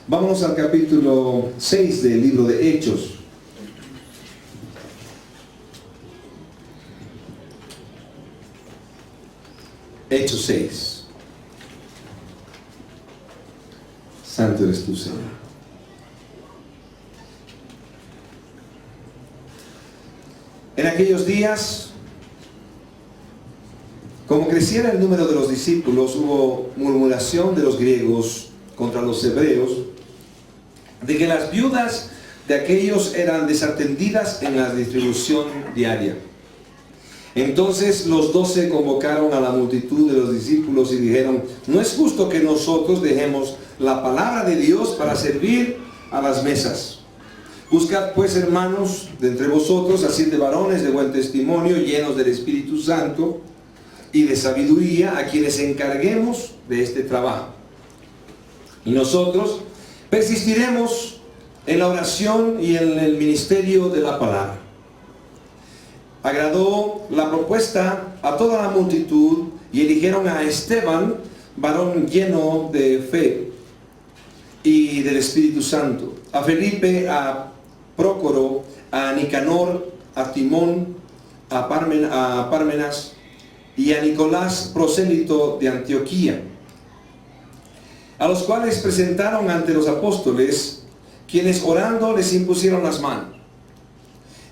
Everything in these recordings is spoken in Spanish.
Vámonos al capítulo 6 del libro de Hechos. Hechos 6. Santo eres tú, Señor. En aquellos días, como creciera el número de los discípulos, hubo murmuración de los griegos contra los hebreos, de que las viudas de aquellos eran desatendidas en la distribución diaria. Entonces los 12 convocaron a la multitud de los discípulos y dijeron: no es justo que nosotros dejemos la palabra de Dios para servir a las mesas. Buscad pues, hermanos, de entre vosotros a 7 varones de buen testimonio, llenos del Espíritu Santo y de sabiduría, a quienes encarguemos de este trabajo. Y nosotros persistiremos en la oración y en el ministerio de la palabra. Agradó la propuesta a toda la multitud y eligieron a Esteban, varón lleno de fe y del Espíritu Santo, a Felipe, a Prócoro, a Nicanor, a Timón, a Parmenas y a Nicolás, prosélito de Antioquía, a los cuales presentaron ante los apóstoles, quienes orando les impusieron las manos.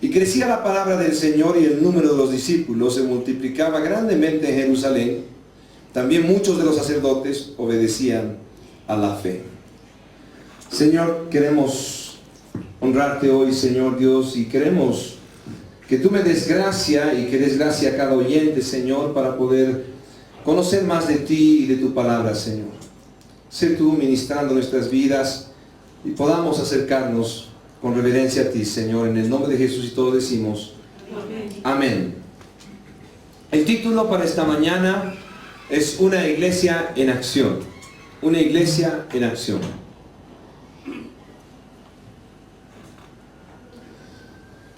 Y crecía la palabra del Señor y el número de los discípulos se multiplicaba grandemente en Jerusalén. También muchos de los sacerdotes obedecían a la fe. Señor, queremos honrarte hoy, Señor Dios, y queremos que tú me des gracia y que des gracia a cada oyente, Señor, para poder conocer más de ti y de tu palabra, Señor. Sé tú ministrando nuestras vidas y podamos acercarnos con reverencia a ti, Señor, en el nombre de Jesús, y todos decimos amén. El título para esta mañana es Una iglesia en acción. Una iglesia en acción.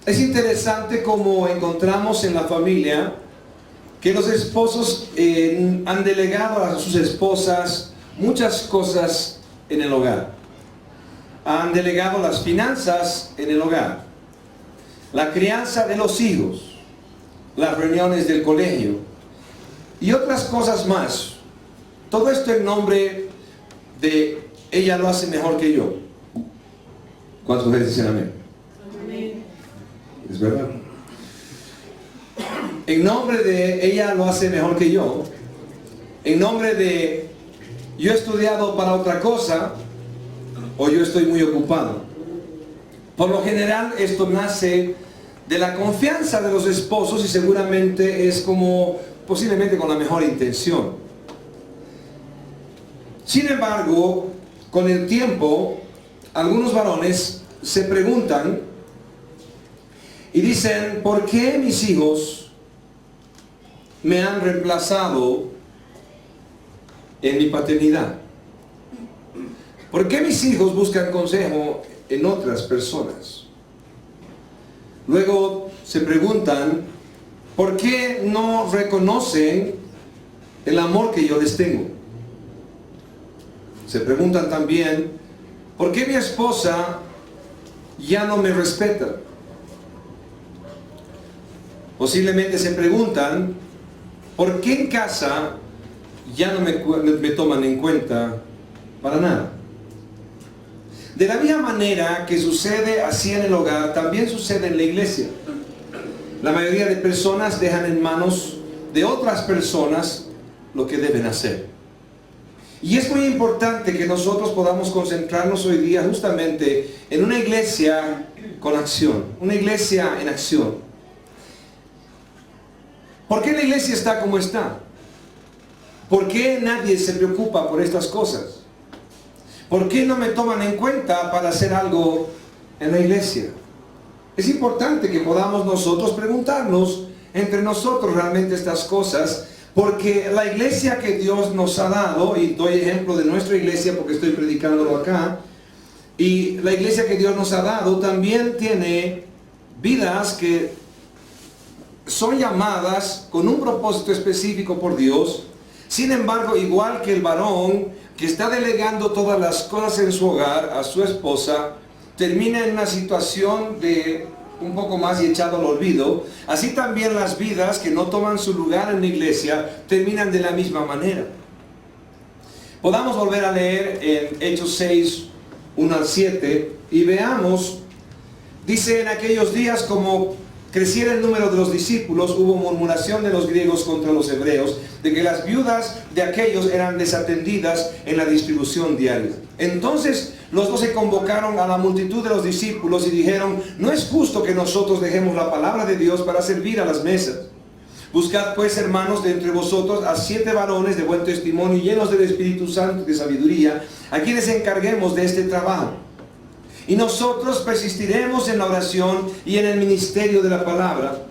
Es interesante cómo encontramos en la familia que los esposos han delegado a sus esposas muchas cosas en el hogar. Han delegado las finanzas en el hogar, la crianza de los hijos, las reuniones del colegio y otras cosas más. Todo esto en nombre de ella lo hace mejor que yo. ¿Cuántos ustedes dicen amén? Amén. Es verdad. En nombre de ella lo hace mejor que yo. En nombre de yo he estudiado para otra cosa, o yo estoy muy ocupado. Por lo general esto nace de la confianza de los esposos y seguramente es como posiblemente con la mejor intención. Sin embargo, con el tiempo, algunos varones se preguntan y dicen: ¿por qué mis hijos me han reemplazado en mi paternidad? ¿Por qué mis hijos buscan consejo en otras personas? Luego se preguntan: ¿por qué no reconocen el amor que yo les tengo? Se preguntan también: ¿por qué mi esposa ya no me respeta? Posiblemente se preguntan: ¿por qué en casa ya no me toman en cuenta para nada? De la misma manera que sucede así en el hogar, también sucede en la iglesia. La mayoría de personas dejan en manos de otras personas lo que deben hacer. Y es muy importante que nosotros podamos concentrarnos hoy día justamente en una iglesia con acción, una iglesia en acción. ¿Por qué la iglesia está como está? ¿Por qué nadie se preocupa por estas cosas? ¿Por qué no me toman en cuenta para hacer algo en la iglesia? Es importante que podamos nosotros preguntarnos entre nosotros realmente estas cosas, porque la iglesia que Dios nos ha dado, y doy ejemplo de nuestra iglesia porque estoy predicándolo acá, y la iglesia que Dios nos ha dado también tiene vidas que son llamadas con un propósito específico por Dios. Sin embargo, igual que el varón que está delegando todas las cosas en su hogar a su esposa, termina en una situación de un poco más y echado al olvido. Así también las vidas que no toman su lugar en la iglesia terminan de la misma manera. Podamos volver a leer en Hechos 6, 1 al 7 y veamos, dice: en aquellos días, como creciera el número de los discípulos, hubo murmuración de los griegos contra los hebreos, de que las viudas de aquellos eran desatendidas en la distribución diaria. Entonces los 12 convocaron a la multitud de los discípulos y dijeron: no es justo que nosotros dejemos la palabra de Dios para servir a las mesas. Buscad pues, hermanos, de entre vosotros a 7 varones de buen testimonio, llenos del Espíritu Santo y de sabiduría, a quienes encarguemos de este trabajo. Y nosotros persistiremos en la oración y en el ministerio de la palabra.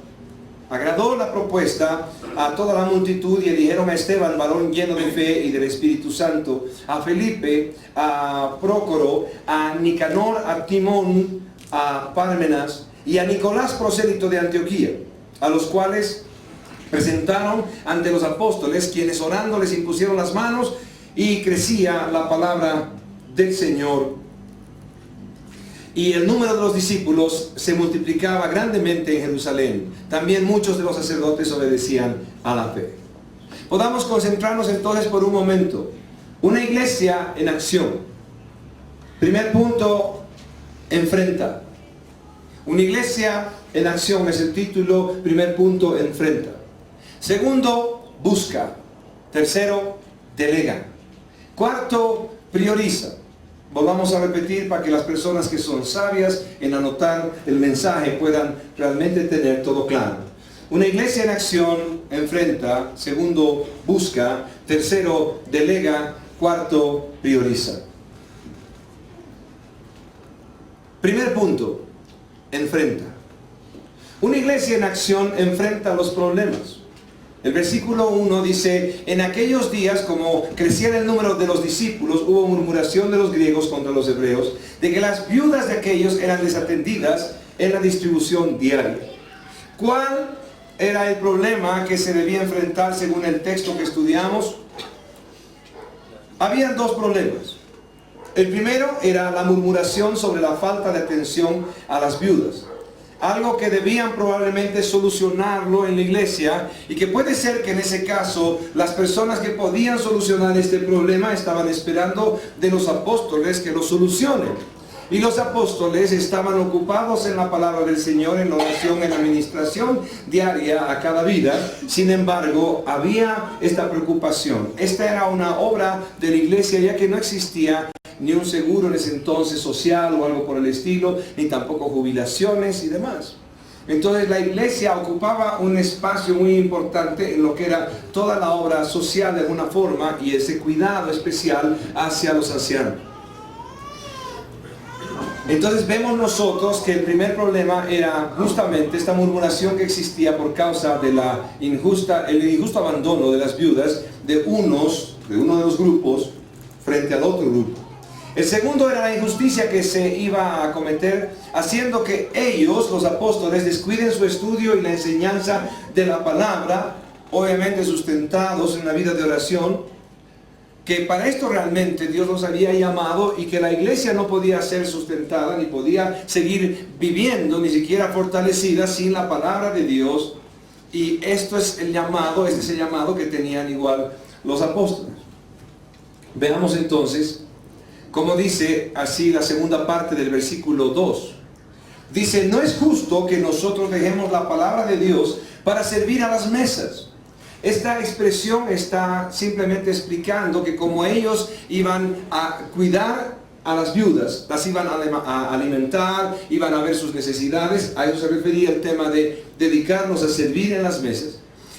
Agradó la propuesta a toda la multitud y eligieron a Esteban, varón lleno de fe y del Espíritu Santo, a Felipe, a Prócoro, a Nicanor, a Timón, a Pármenas y a Nicolás, prosélito de Antioquía, a los cuales presentaron ante los apóstoles, quienes orando les impusieron las manos, y crecía la palabra del Señor. Y el número de los discípulos se multiplicaba grandemente en Jerusalén. También muchos de los sacerdotes obedecían a la fe. Podamos concentrarnos entonces por un momento. Una iglesia en acción. Primer punto, enfrenta. Una iglesia en acción es el título. Primer punto, enfrenta. Segundo, busca. Tercero, delega. Cuarto, prioriza. Volvamos a repetir para que las personas que son sabias en anotar el mensaje puedan realmente tener todo claro. Una iglesia en acción enfrenta. Segundo, busca. Tercero, delega. Cuarto, prioriza. Primer punto, enfrenta. Una iglesia en acción enfrenta los problemas. El versículo 1 dice: en aquellos días, como creciera el número de los discípulos, hubo murmuración de los griegos contra los hebreos, de que las viudas de aquellos eran desatendidas en la distribución diaria. ¿Cuál era el problema que se debía enfrentar según el texto que estudiamos? Habían dos problemas. El primero era la murmuración sobre la falta de atención a las viudas. Algo que debían probablemente solucionarlo en la iglesia, y que puede ser que en ese caso las personas que podían solucionar este problema estaban esperando de los apóstoles que lo solucionen. Y los apóstoles estaban ocupados en la palabra del Señor, en la oración, en la administración diaria a cada vida. Sin embargo, había esta preocupación. Esta era una obra de la iglesia, ya que no existía ni un seguro en ese entonces social o algo por el estilo, ni tampoco jubilaciones y demás. Entonces la iglesia ocupaba un espacio muy importante en lo que era toda la obra social de alguna forma, y ese cuidado especial hacia los ancianos. Entonces vemos nosotros que el primer problema era justamente esta murmuración que existía por causa de el injusto abandono de las viudas de uno de los grupos frente al otro grupo. El segundo era la injusticia que se iba a cometer, haciendo que ellos, los apóstoles, descuiden su estudio y la enseñanza de la palabra, obviamente sustentados en una vida de oración, que para esto realmente Dios los había llamado, y que la iglesia no podía ser sustentada ni podía seguir viviendo, ni siquiera fortalecida, sin la palabra de Dios. Y esto es el llamado, este es el llamado que tenían igual los apóstoles. Veamos entonces como dice así la segunda parte del versículo 2. Dice: no es justo que nosotros dejemos la palabra de Dios para servir a las mesas. Esta expresión está simplemente explicando que como ellos iban a cuidar a las viudas, las iban a alimentar, iban a ver sus necesidades, a eso se refería el tema de dedicarnos a servir en las mesas.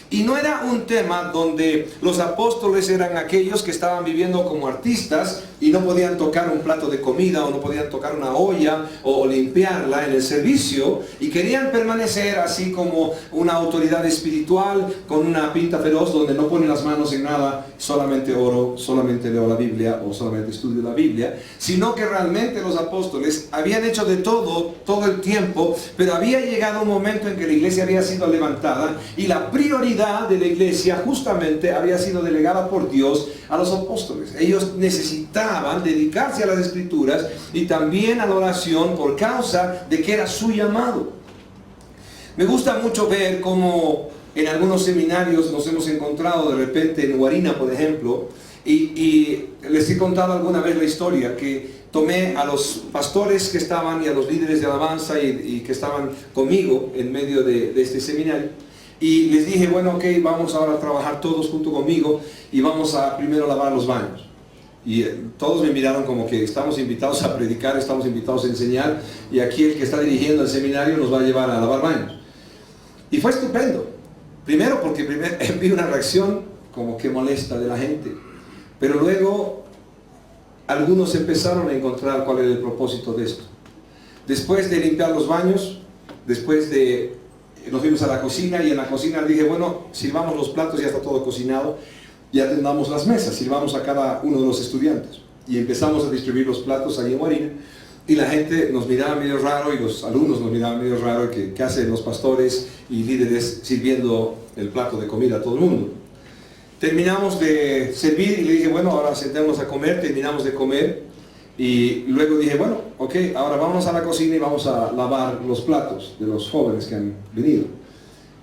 Y no era un tema donde los apóstoles eran aquellos que estaban viviendo como artistas y no podían tocar un plato de comida o no podían tocar una olla o limpiarla en el servicio, y querían permanecer así como una autoridad espiritual con una pinta feroz donde no ponen las manos en nada, solamente oro, solamente leo la Biblia o solamente estudio la Biblia, sino que realmente los apóstoles habían hecho de todo el tiempo, pero había llegado un momento en que la iglesia había sido levantada y la prioridad de la iglesia justamente había sido delegada por Dios a los apóstoles. Ellos necesitaban dedicarse a las escrituras y también a la oración por causa de que era su llamado. Me gusta mucho ver cómo en algunos seminarios nos hemos encontrado de repente en Guarina, por ejemplo, y les he contado alguna vez la historia que tomé a los pastores que estaban y a los líderes de alabanza y que estaban conmigo en medio de este seminario, y les dije, bueno, ok, vamos ahora a trabajar todos junto conmigo y vamos a primero lavar los baños. Y todos me miraron como que estamos invitados a predicar, estamos invitados a enseñar, y aquí el que está dirigiendo el seminario nos va a llevar a lavar baños. Y fue estupendo. Primero porque vi una reacción como que molesta de la gente. Pero luego algunos empezaron a encontrar cuál era el propósito de esto. Después de limpiar los baños, nos fuimos a la cocina, y en la cocina dije, bueno, sirvamos los platos, ya está todo cocinado, ya atendamos las mesas, sirvamos a cada uno de los estudiantes. Y empezamos a distribuir los platos ahí en Guarina, y la gente nos miraba medio raro, y los alumnos nos miraban medio raro, ¿qué hacen los pastores y líderes sirviendo el plato de comida a todo el mundo? Terminamos de servir y le dije, bueno, ahora sentémonos a comer. Terminamos de comer y luego dije, bueno, ok, ahora vamos a la cocina y vamos a lavar los platos de los jóvenes que han venido.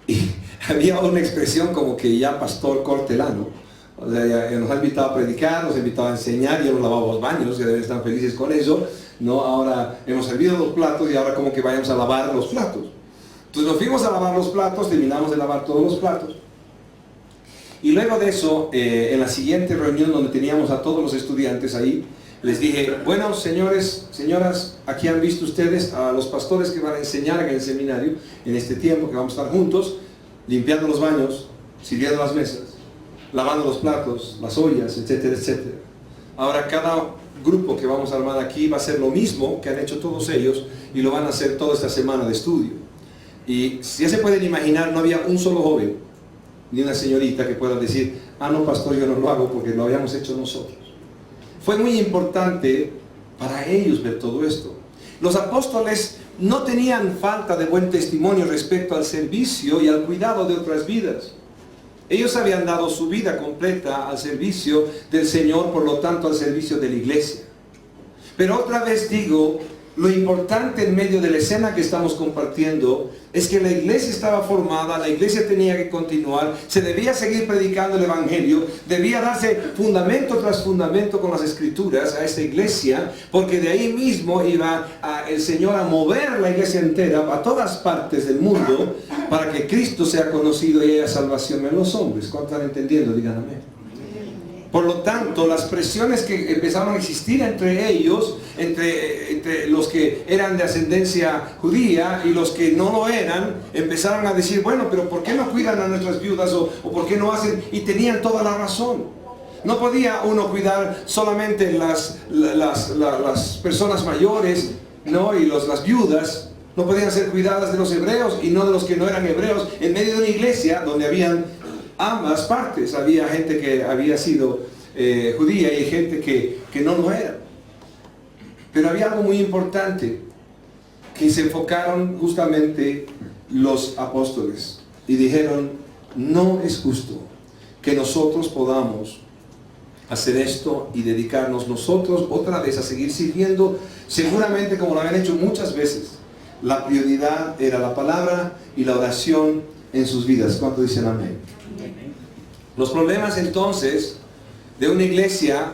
Y había una expresión como que ya pastor cortelano, o sea, ya nos ha invitado a predicar, nos ha invitado a enseñar, ya nos lavamos los baños, ya deben estar felices con eso, ¿no? Ahora hemos servido los platos y ahora como que vayamos a lavar los platos. Entonces nos fuimos a lavar los platos, terminamos de lavar todos los platos. Y luego de eso, en la siguiente reunión donde teníamos a todos los estudiantes ahí, les dije, bueno, señores, señoras, aquí han visto ustedes a los pastores que van a enseñar en el seminario, en este tiempo que vamos a estar juntos, limpiando los baños, sirviendo las mesas, lavando los platos, las ollas, etcétera, etcétera. Ahora cada grupo que vamos a armar aquí va a hacer lo mismo que han hecho todos ellos, y lo van a hacer toda esta semana de estudio. Y si ya se pueden imaginar, no había un solo joven ni una señorita que pueda decir, ah, no, pastor, yo no lo hago porque lo habíamos hecho nosotros. Fue muy importante para ellos ver todo esto. Los apóstoles no tenían falta de buen testimonio respecto al servicio y al cuidado de otras vidas. Ellos habían dado su vida completa al servicio del Señor, por lo tanto al servicio de la iglesia. Pero otra vez digo, lo importante en medio de la escena que estamos compartiendo es que la iglesia estaba formada, la iglesia tenía que continuar, se debía seguir predicando el evangelio, debía darse fundamento tras fundamento con las escrituras a esta iglesia, porque de ahí mismo iba el Señor a mover la iglesia entera a todas partes del mundo para que Cristo sea conocido y haya salvación en los hombres. ¿Cuántos están entendiendo? Digan amén. Por lo tanto, las presiones que empezaron a existir entre ellos, entre los que eran de ascendencia judía y los que no lo eran, empezaron a decir, bueno, pero ¿por qué no cuidan a nuestras viudas o por qué no hacen? Y tenían toda la razón. No podía uno cuidar solamente las personas mayores, ¿no? Y las viudas no podían ser cuidadas de los hebreos y no de los que no eran hebreos, en medio de una iglesia donde habían ambas partes. Había gente que había sido judía y gente que no lo era. Pero había algo muy importante que se enfocaron justamente los apóstoles y dijeron, no es justo que nosotros podamos hacer esto y dedicarnos nosotros otra vez a seguir sirviendo, seguramente como lo habían hecho muchas veces. La prioridad era la palabra y la oración en sus vidas. ¿Cuántos dicen amén? Los problemas entonces de una iglesia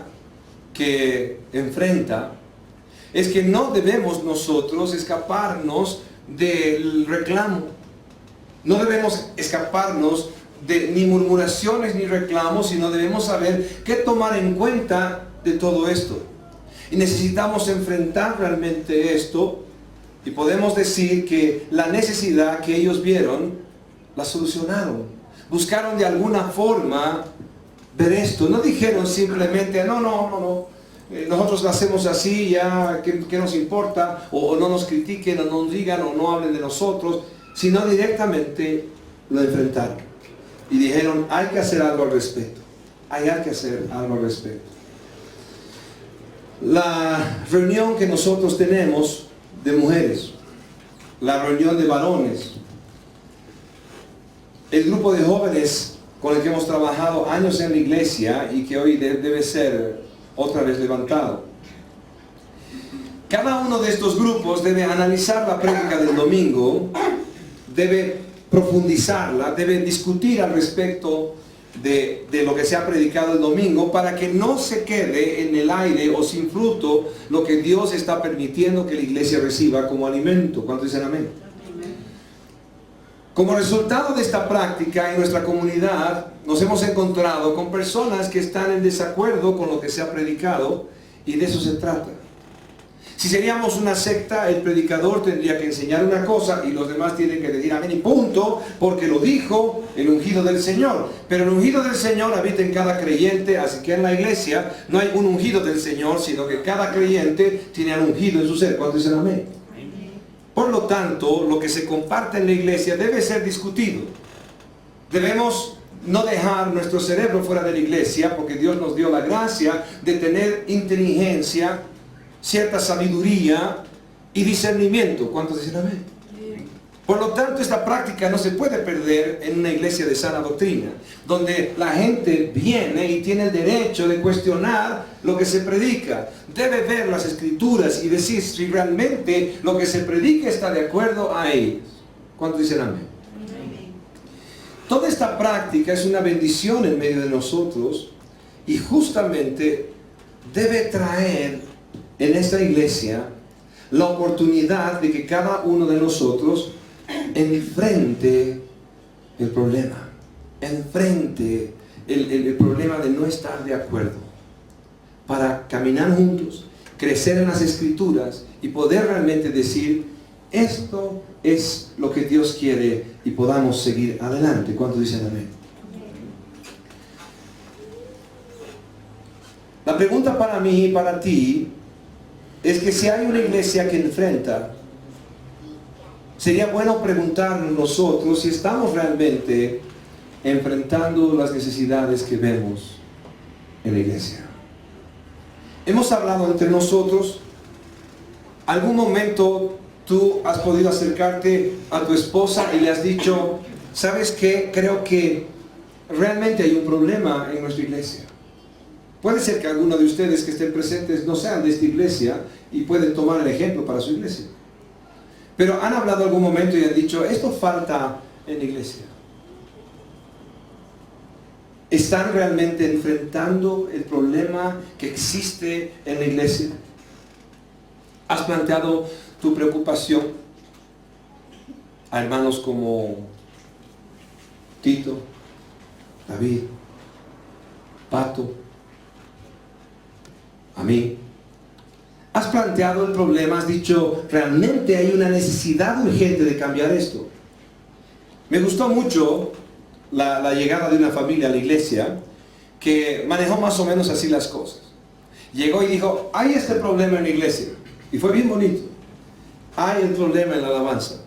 que enfrenta es que no debemos nosotros escaparnos del reclamo. No debemos escaparnos de ni murmuraciones ni reclamos, sino debemos saber qué tomar en cuenta de todo esto. Y necesitamos enfrentar realmente esto, y podemos decir que la necesidad que ellos vieron, la solucionaron. Buscaron de alguna forma ver esto. No dijeron simplemente, no, nosotros lo hacemos así, ya, ¿qué nos importa? O no nos critiquen, o no nos digan, o no hablen de nosotros, sino directamente lo enfrentaron. Y dijeron, hay que hacer algo al respecto. Hay que hacer algo al respecto. La reunión que nosotros tenemos de mujeres, la reunión de varones, el grupo de jóvenes con el que hemos trabajado años en la iglesia y que hoy debe ser otra vez levantado. Cada uno de estos grupos debe analizar la prédica del domingo, debe profundizarla, debe discutir al respecto de lo que se ha predicado el domingo, para que no se quede en el aire o sin fruto lo que Dios está permitiendo que la iglesia reciba como alimento. ¿Cuántos dicen amén? Como resultado de esta práctica en nuestra comunidad nos hemos encontrado con personas que están en desacuerdo con lo que se ha predicado, y de eso se trata. Si seríamos una secta, el predicador tendría que enseñar una cosa y los demás tienen que decir amén y punto, porque lo dijo el ungido del Señor. Pero el ungido del Señor habita en cada creyente, así que en la iglesia no hay un ungido del Señor, sino que cada creyente tiene al ungido en su ser. ¿Cuántos dicen amén? Por lo tanto, lo que se comparte en la iglesia debe ser discutido. Debemos no dejar nuestro cerebro fuera de la iglesia, porque Dios nos dio la gracia de tener inteligencia, cierta sabiduría y discernimiento. ¿Cuántos dicen amén? Por lo tanto, esta práctica no se puede perder en una iglesia de sana doctrina, donde la gente viene y tiene el derecho de cuestionar lo que se predica. Debe ver las escrituras y decir si realmente lo que se predica está de acuerdo a ellos. ¿Cuántos dicen amén? Toda esta práctica es una bendición en medio de nosotros, y justamente debe traer en esta iglesia la oportunidad de que cada uno de nosotros enfrente el problema, enfrente el problema de no estar de acuerdo, para caminar juntos, crecer en las escrituras y poder realmente decir, esto es lo que Dios quiere, y podamos seguir adelante. ¿Cuántos dicen amén? La pregunta para mí y para ti es que si hay una iglesia que enfrenta, sería bueno preguntarnos nosotros si estamos realmente enfrentando las necesidades que vemos en la iglesia. Hemos hablado entre nosotros. ¿Algún momento tú has podido acercarte a tu esposa y le has dicho, ¿sabes qué? Creo que realmente hay un problema en nuestra iglesia. Puede ser que algunos de ustedes que estén presentes no sean de esta iglesia y pueden tomar el ejemplo para su iglesia. Pero han hablado algún momento y han dicho, esto falta en la iglesia. ¿Están realmente enfrentando el problema que existe en la iglesia? ¿Has planteado tu preocupación a hermanos como Tito, David, Pato, a mí? ¿Has planteado el problema? ¿Has dicho, realmente hay una necesidad urgente de cambiar esto? Me gustó mucho la llegada de una familia a la iglesia que manejó más o menos así las cosas. Llegó y dijo, hay este problema en la iglesia. Y fue bien bonito. Hay el problema en la alabanza.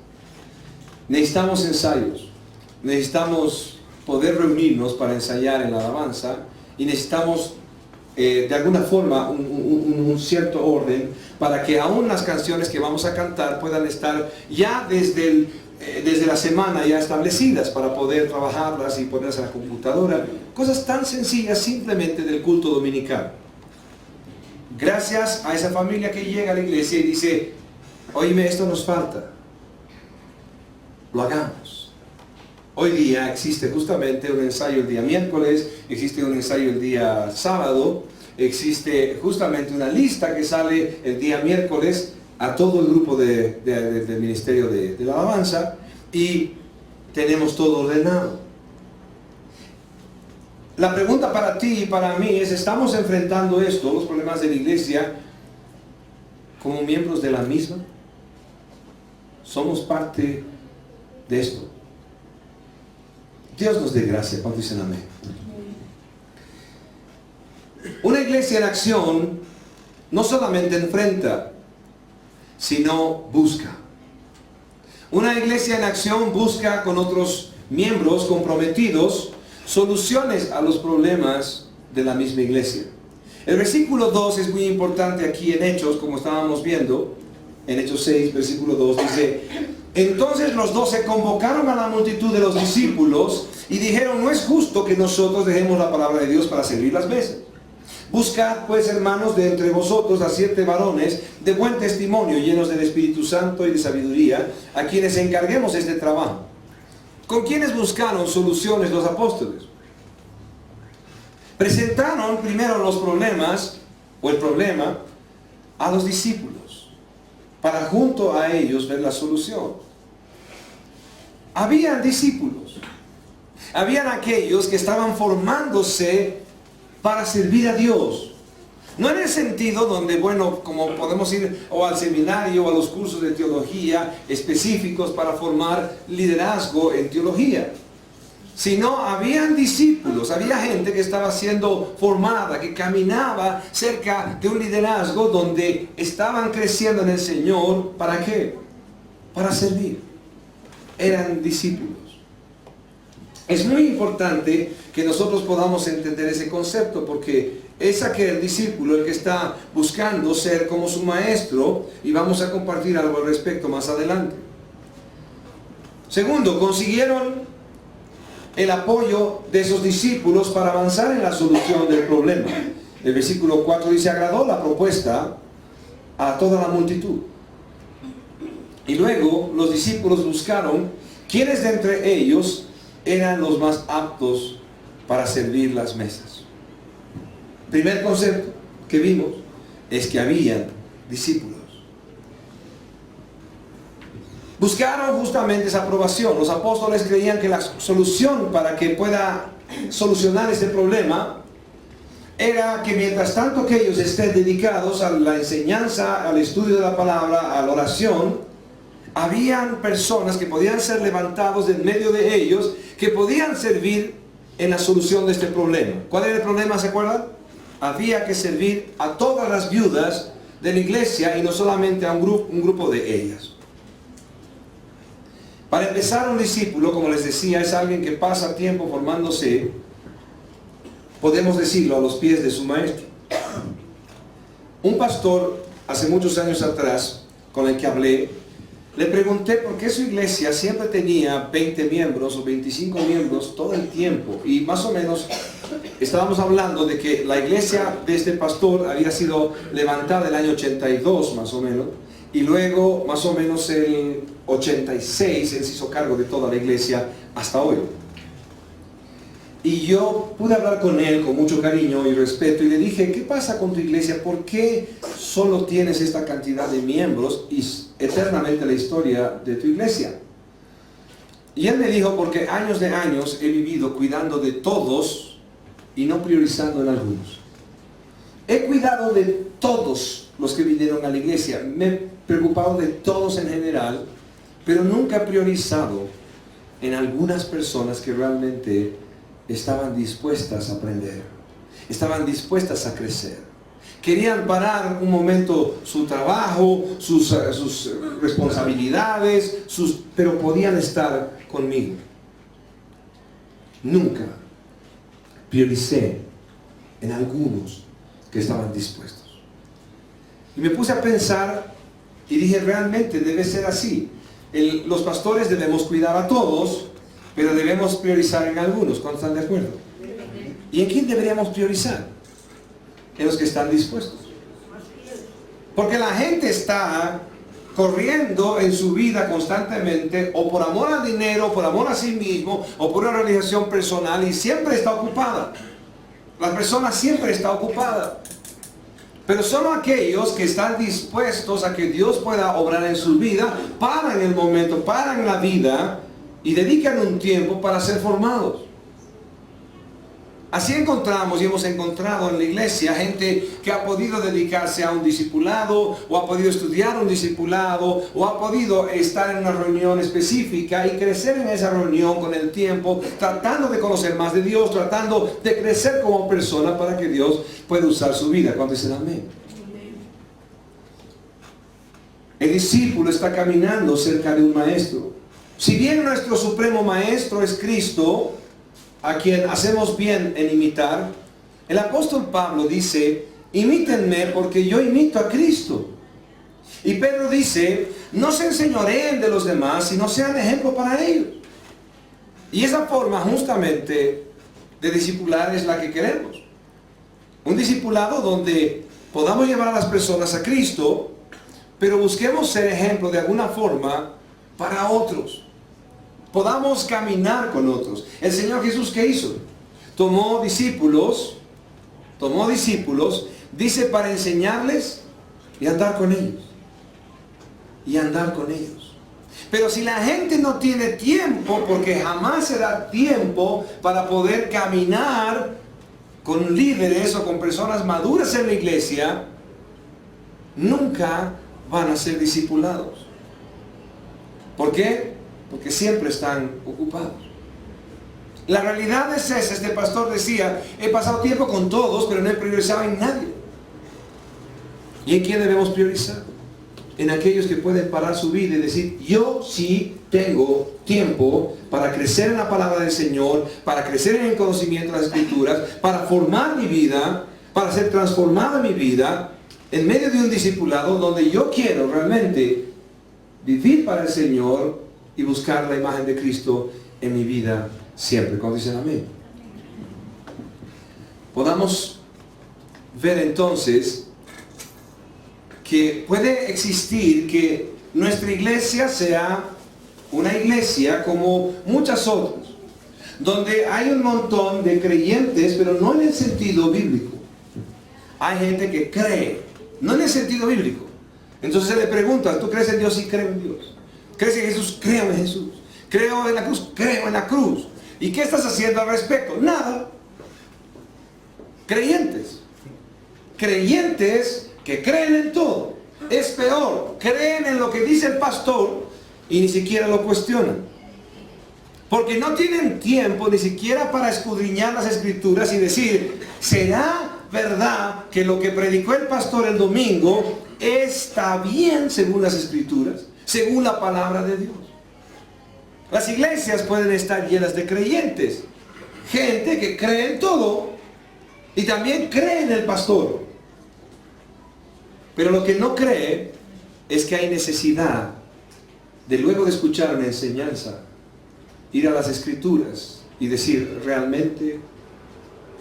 Necesitamos ensayos. Necesitamos poder reunirnos para ensayar en la alabanza. Y necesitamos de alguna forma un cierto orden, para que aún las canciones que vamos a cantar puedan estar ya desde la semana ya establecidas, para poder trabajarlas y ponerlas en la computadora. Cosas tan sencillas simplemente del culto dominical. Gracias a esa familia que llega a la iglesia y dice, oíme, esto nos falta, lo hagamos. Hoy día existe justamente un ensayo el día miércoles, existe un ensayo el día sábado, existe justamente una lista que sale el día miércoles a todo el grupo del ministerio de la alabanza, y tenemos todo ordenado. La pregunta para ti y para mí es, ¿estamos enfrentando esto, los problemas de la iglesia, como miembros de la misma? ¿Somos parte de esto? Dios nos dé gracia. ¿Cuántos dicen amén? Una iglesia en acción no solamente enfrenta, sino busca. Una iglesia en acción busca con otros miembros comprometidos soluciones a los problemas de la misma iglesia. El versículo 2 es muy importante aquí en Hechos, como estábamos viendo, en Hechos 6, versículo 2, dice: entonces los 12 convocaron a la multitud de los discípulos y dijeron: no es justo que nosotros dejemos la palabra de Dios para servir las mesas. Buscad pues, hermanos, de entre vosotros a 7 varones de buen testimonio, llenos del Espíritu Santo y de sabiduría, a quienes encarguemos este trabajo. ¿Con quiénes buscaron soluciones los apóstoles? Presentaron primero los problemas, o el problema, a los discípulos, para junto a ellos ver la solución. Habían discípulos, habían aquellos que estaban formándose para servir a Dios. No en el sentido donde, bueno, como podemos ir o al seminario o a los cursos de teología específicos para formar liderazgo en teología, sino habían discípulos, había gente que estaba siendo formada, que caminaba cerca de un liderazgo donde estaban creciendo en el Señor. ¿Para qué? Para servir. Eran discípulos. Es muy importante que nosotros podamos entender ese concepto, porque es aquel discípulo el que está buscando ser como su maestro, y vamos a compartir algo al respecto más adelante. Segundo, consiguieron el apoyo de esos discípulos para avanzar en la solución del problema. El versículo 4 dice: agradó la propuesta a toda la multitud. Y luego los discípulos buscaron quiénes de entre ellos eran los más aptos para servir las mesas. Primer concepto que vimos es que habían discípulos. Buscaron justamente esa aprobación. Los apóstoles creían que la solución para que pueda solucionar este problema era que mientras tanto que ellos estén dedicados a la enseñanza, al estudio de la palabra, a la oración, habían personas que podían ser levantados de en medio de ellos, que podían servir en la solución de este problema. ¿Cuál era el problema? ¿Se acuerdan? Había que servir a todas las viudas de la iglesia y no solamente a un grupo de ellas. Para empezar, un discípulo, como les decía, es alguien que pasa tiempo formándose, podemos decirlo, a los pies de su maestro. Un pastor, hace muchos años atrás, con el que hablé, le pregunté por qué su iglesia siempre tenía 20 miembros o 25 miembros todo el tiempo. Y más o menos estábamos hablando de que la iglesia de este pastor había sido levantada el año 82 más o menos. Y luego más o menos el 86 él se hizo cargo de toda la iglesia hasta hoy. Y yo pude hablar con él con mucho cariño y respeto y le dije: ¿qué pasa con tu iglesia? ¿Por qué solo tienes esta cantidad de miembros y eternamente la historia de tu iglesia? Y él me dijo: porque años de años he vivido cuidando de todos y no priorizando en algunos. He cuidado de todos los que vinieron a la iglesia, me he preocupado de todos en general, pero nunca he priorizado en algunas personas que realmente estaban dispuestas a aprender, estaban dispuestas a crecer. Querían parar un momento su trabajo, sus responsabilidades, pero podían estar conmigo. Nunca prioricé en algunos que estaban dispuestos. Y me puse a pensar y dije: realmente debe ser así. Los pastores debemos cuidar a todos, pero debemos priorizar en algunos. ¿Cuántos están de acuerdo? ¿Y en quién deberíamos priorizar? En los que están dispuestos. Porque la gente está corriendo en su vida constantemente, o por amor al dinero, por amor a sí mismo, o por una realización personal, y siempre está ocupada. La persona siempre está ocupada. Pero solo aquellos que están dispuestos a que Dios pueda obrar en su vida, paran el momento, paran la vida y dedican un tiempo para ser formados. Así encontramos y hemos encontrado en la iglesia gente que ha podido dedicarse a un discipulado, o ha podido estudiar un discipulado, o ha podido estar en una reunión específica y crecer en esa reunión con el tiempo, tratando de conocer más de Dios, tratando de crecer como persona para que Dios pueda usar su vida. ¿Cuántos dicen amén? El discípulo está caminando cerca de un maestro. Si bien nuestro supremo maestro es Cristo, a quien hacemos bien en imitar, el apóstol Pablo dice, imítenme porque yo imito a Cristo. Y Pedro dice, no se enseñoreen de los demás, sino sean ejemplo para ellos. Y esa forma justamente de discipular es la que queremos. Un discipulado donde podamos llevar a las personas a Cristo, pero busquemos ser ejemplo de alguna forma para otros. Podamos caminar con otros. El Señor Jesús, ¿qué hizo? Tomó discípulos, dice, para enseñarles y andar con ellos. Y andar con ellos. Pero si la gente no tiene tiempo, porque jamás se da tiempo para poder caminar con líderes o con personas maduras en la iglesia, nunca van a ser discipulados. ¿Por qué? Porque siempre están ocupados. La realidad es esa. Este pastor decía, he pasado tiempo con todos, pero no he priorizado en nadie. ¿Y en quién debemos priorizar? En aquellos que pueden parar su vida y decir, yo sí tengo tiempo para crecer en la palabra del Señor, para crecer en el conocimiento de las Escrituras, para formar mi vida, para ser transformada mi vida, en medio de un discipulado donde yo quiero realmente vivir para el Señor y buscar la imagen de Cristo en mi vida siempre. Cuando dicen amén. Podamos ver entonces que puede existir que nuestra iglesia sea una iglesia como muchas otras, donde hay un montón de creyentes, pero no en el sentido bíblico. Hay gente que cree, no en el sentido bíblico. Entonces se le pregunta, ¿tú crees en Dios? Sí, creo en Dios. ¿Crees en Jesús? Creo en Jesús. ¿Creo en la cruz? Creo en la cruz. ¿Y qué estás haciendo al respecto? Nada. Creyentes. Creyentes que creen en todo. Es peor, creen en lo que dice el pastor y ni siquiera lo cuestionan. Porque no tienen tiempo ni siquiera para escudriñar las Escrituras y decir, ¿será verdad que lo que predicó el pastor el domingo está bien según las Escrituras, según la palabra de Dios? Las iglesias pueden estar llenas de creyentes, gente que cree en todo y también cree en el pastor. Pero lo que no cree es que hay necesidad de, luego de escuchar una enseñanza, ir a las Escrituras y decir, ¿realmente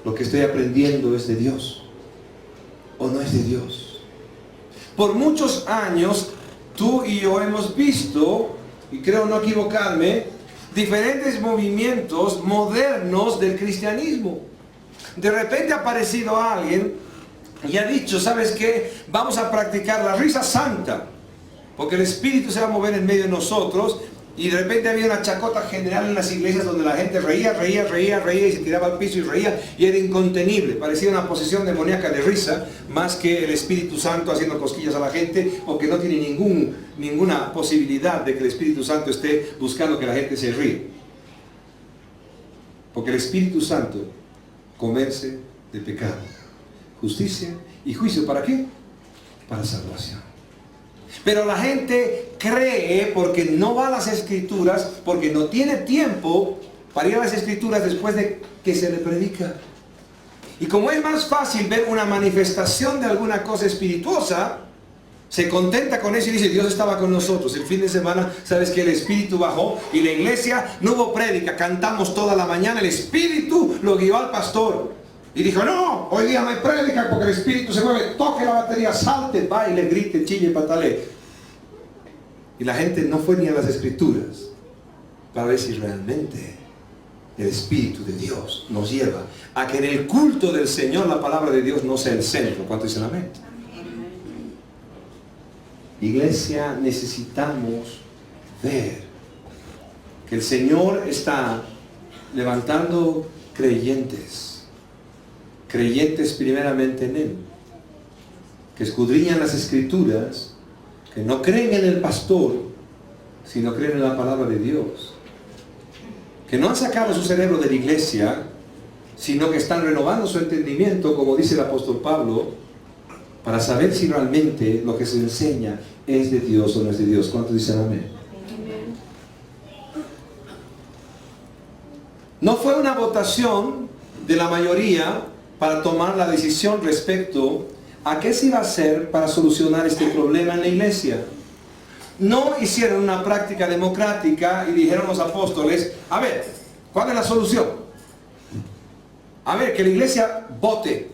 lo que estoy aprendiendo es de Dios o no es de Dios? Por muchos años tú y yo hemos visto, y creo no equivocarme, diferentes movimientos modernos del cristianismo. De repente ha aparecido alguien y ha dicho, ¿sabes qué? Vamos a practicar la risa santa, porque el Espíritu se va a mover en medio de nosotros. Y de repente había una chacota general en las iglesias donde la gente reía y se tiraba al piso y reía, y era incontenible. Parecía una posesión demoníaca de risa, más que el Espíritu Santo haciendo cosquillas a la gente, porque no tiene ninguna posibilidad de que el Espíritu Santo esté buscando que la gente se ríe. Porque el Espíritu Santo convence de pecado, justicia y juicio. ¿Para qué? Para salvación. Pero la gente cree porque no va a las Escrituras, porque no tiene tiempo para ir a las Escrituras después de que se le predica. Y como es más fácil ver una manifestación de alguna cosa espirituosa, se contenta con eso y dice, Dios estaba con nosotros. El fin de semana, sabes que el Espíritu bajó y la iglesia no hubo prédica, cantamos toda la mañana, el Espíritu lo guió al pastor. Y dijo, no, hoy día no hay prédica porque el Espíritu se mueve, toque la batería, salte, baile, grite, chille, patale. Y la gente no fue ni a las Escrituras para ver si realmente el Espíritu de Dios nos lleva a que en el culto del Señor la palabra de Dios no sea el centro. ¿Cuánto dicen amén? Iglesia, necesitamos ver que el Señor está levantando creyentes primeramente en Él, que escudriñan las Escrituras, que no creen en el pastor, sino creen en la palabra de Dios, que no han sacado su cerebro de la iglesia, sino que están renovando su entendimiento, como dice el apóstol Pablo, para saber si realmente lo que se enseña es de Dios o no es de Dios. ¿Cuántos dicen amén? No fue una votación de la mayoría para tomar la decisión respecto a qué se iba a hacer para solucionar este problema en la iglesia. No hicieron una práctica democrática y dijeron los apóstoles, a ver, ¿cuál es la solución? A ver, que la iglesia vote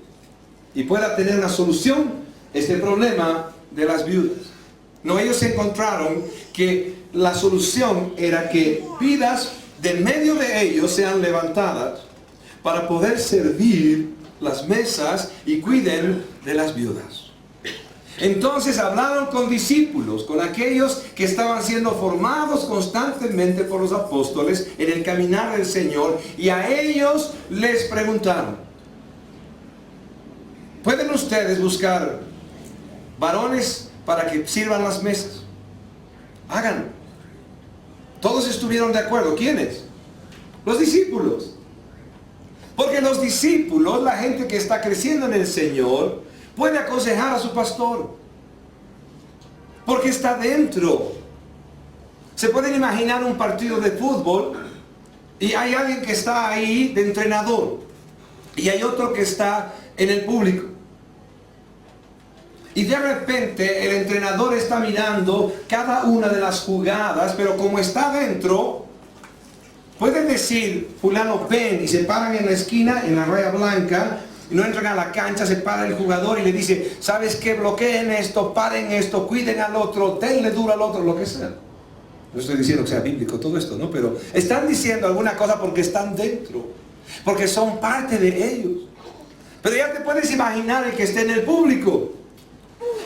y pueda tener una solución a este problema de las viudas. No, ellos encontraron que la solución era que vidas de medio de ellos sean levantadas para poder servir las mesas y cuiden de las viudas. Entonces hablaron con discípulos, con aquellos que estaban siendo formados constantemente por los apóstoles en el caminar del Señor, y a ellos les preguntaron, ¿pueden ustedes buscar varones para que sirvan las mesas? Háganlo. Todos estuvieron de acuerdo. ¿Quiénes? Los discípulos. Porque los discípulos, la gente que está creciendo en el Señor, puede aconsejar a su pastor. Porque está dentro. Se pueden imaginar un partido de fútbol y hay alguien que está ahí de entrenador y hay otro que está en el público. Y de repente el entrenador está mirando cada una de las jugadas, pero como está dentro, pueden decir, fulano, ven, y se paran en la esquina, en la raya blanca, y no entran a la cancha, se para el jugador y le dice, ¿sabes qué? Bloqueen esto, paren esto, cuiden al otro, denle duro al otro, lo que sea. No estoy diciendo que sea bíblico todo esto, ¿no? Pero están diciendo alguna cosa porque están dentro, porque son parte de ellos. Pero ya te puedes imaginar el que esté en el público.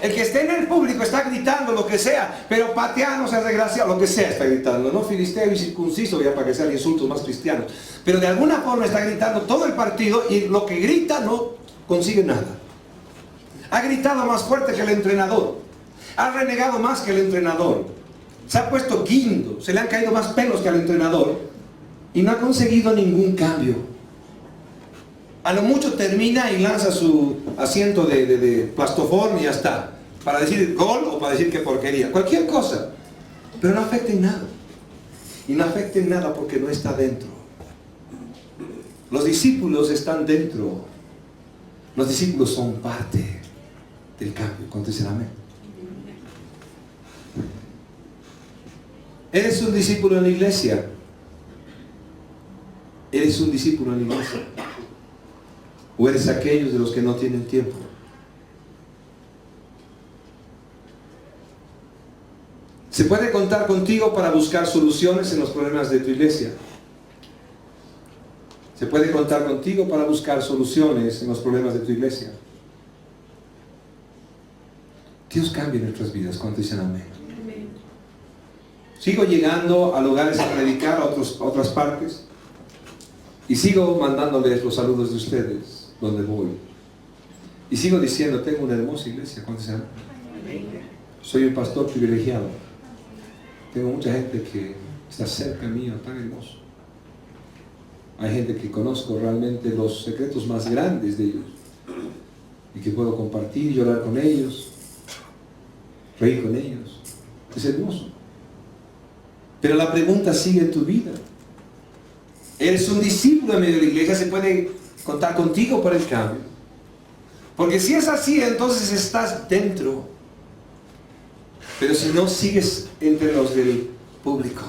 El que esté en el público está gritando lo que sea, pero pateano, sea desgraciado, lo que sea está gritando, no filisteo y circunciso, ya para que sean insultos más cristianos. Pero de alguna forma está gritando todo el partido y lo que grita no consigue nada. Ha gritado más fuerte que el entrenador, ha renegado más que el entrenador, se ha puesto guindo, se le han caído más pelos que al entrenador y no ha conseguido ningún cambio. A lo mucho termina y lanza su asiento de plastoform y ya está. Para decir gol o para decir que porquería. Cualquier cosa. Pero no afecta en nada. Y no afecta en nada porque no está dentro. Los discípulos están dentro. Los discípulos son parte del cambio. Contesten amén. ¿Eres un discípulo en la iglesia? ¿Eres un discípulo en la iglesia? ¿O eres aquellos de los que no tienen tiempo? ¿Se puede contar contigo para buscar soluciones en los problemas de tu iglesia? ¿Se puede contar contigo para buscar soluciones en los problemas de tu iglesia? Dios cambia nuestras vidas. ¿Cuántos dicen amén? Sigo llegando a lugares a predicar a otras partes y sigo mandándoles los saludos de ustedes donde voy. Y sigo diciendo, tengo una hermosa iglesia. ¿Cuántos dicen amén? Soy un pastor privilegiado. Tengo mucha gente que está cerca mío, tan hermoso. Hay gente que conozco realmente los secretos más grandes de ellos y que puedo compartir, llorar con ellos, reír con ellos. Es hermoso. Pero la pregunta sigue en tu vida. ¿Eres un discípulo en medio de la iglesia? ¿Se puede contar contigo para el cambio? Porque si es así, entonces estás dentro. Pero si no, sigues entre los del público.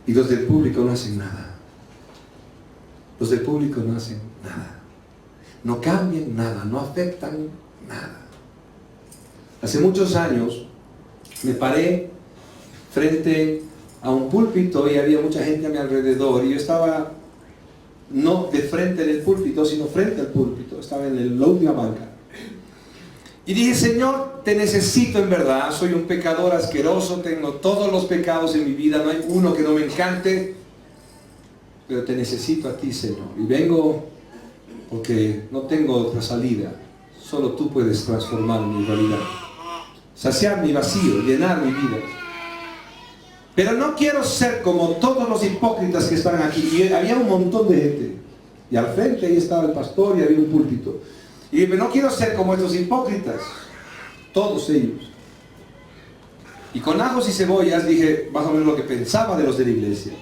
Y los del público no hacen nada. Los del público no hacen nada. No cambian nada, no afectan nada. Hace muchos años me paré frente a un púlpito y había mucha gente a mi alrededor y yo estaba no de frente en el púlpito, sino frente al púlpito, estaba en la última banca. Y dije, Señor, te necesito en verdad, soy un pecador asqueroso, tengo todos los pecados en mi vida, no hay uno que no me encante, pero te necesito a ti, Señor. Y vengo porque no tengo otra salida, solo tú puedes transformar mi realidad, saciar mi vacío, llenar mi vida. Pero no quiero ser como todos los hipócritas que están aquí. Y había un montón de gente. Y al frente ahí estaba el pastor y había un púlpito. Y dije, no quiero ser como estos hipócritas, todos ellos. Y con ajos y cebollas dije más o menos lo que pensaba de los de la iglesia.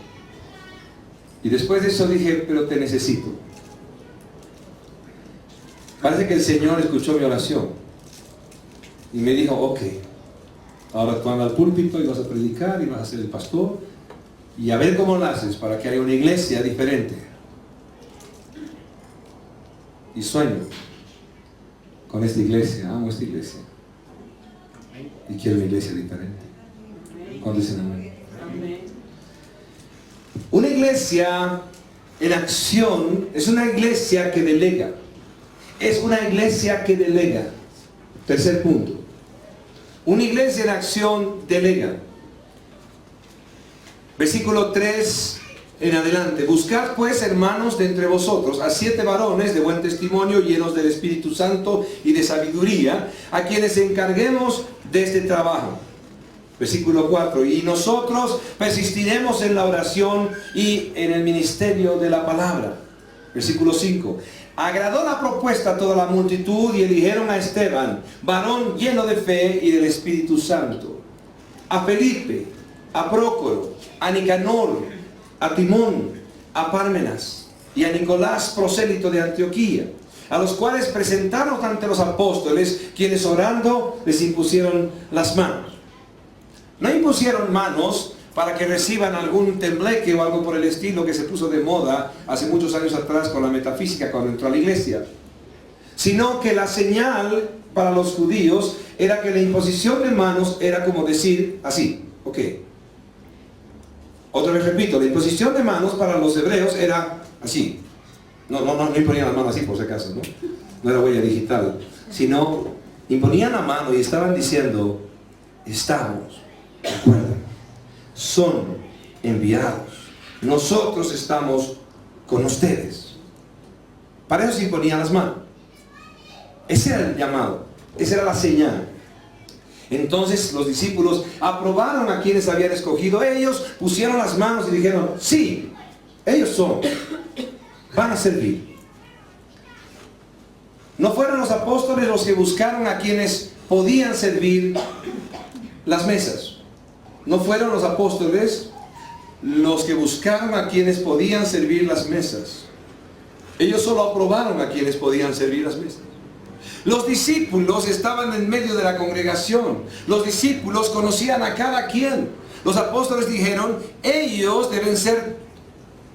Y después de eso dije, pero te necesito. Parece que el Señor escuchó mi oración. Y me dijo, ok, ahora tú andas al púlpito y vas a predicar y vas a ser el pastor. Y a ver cómo lo haces para que haya una iglesia diferente. Y sueño con esta iglesia, amo esta iglesia. Y quiero una iglesia diferente. ¿Cuándo dicen amén? Una iglesia en acción es una iglesia que delega. Es una iglesia que delega. Tercer punto. Una iglesia en acción delega. Versículo 3 en adelante. Buscad pues, hermanos, de entre vosotros a 7 varones de buen testimonio, llenos del Espíritu Santo y de sabiduría, a quienes encarguemos de este trabajo. Versículo 4. Y nosotros persistiremos en la oración y en el ministerio de la palabra. Versículo 5. Agradó la propuesta a toda la multitud y eligieron a Esteban, varón lleno de fe y del Espíritu Santo, a Felipe, a Prócoro, a Nicanor, a Timón, a Pármenas y a Nicolás, prosélito de Antioquía, a los cuales presentaron ante los apóstoles, quienes orando les impusieron las manos. No impusieron manos para que reciban algún tembleque o algo por el estilo que se puso de moda hace muchos años atrás con la metafísica cuando entró a la iglesia, sino que la señal para los judíos era que la imposición de manos era como decir así, ok. Otra vez repito, la imposición de manos para los hebreos era así. No imponían la mano así por si acaso, ¿no? No era huella digital, sino imponían la mano y estaban diciendo, estamos, recuerden, son enviados. Nosotros estamos con ustedes. Para eso se imponían las manos. Ese era el llamado, esa era la señal. Entonces los discípulos aprobaron a quienes habían escogido. Ellos pusieron las manos y dijeron, sí, ellos son, van a servir. No fueron los apóstoles los que buscaron a quienes podían servir las mesas. No fueron los apóstoles los que buscaron a quienes podían servir las mesas. Ellos solo aprobaron a quienes podían servir las mesas. Los discípulos estaban en medio de la congregación. Los discípulos conocían a cada quien. Los apóstoles dijeron, ellos deben ser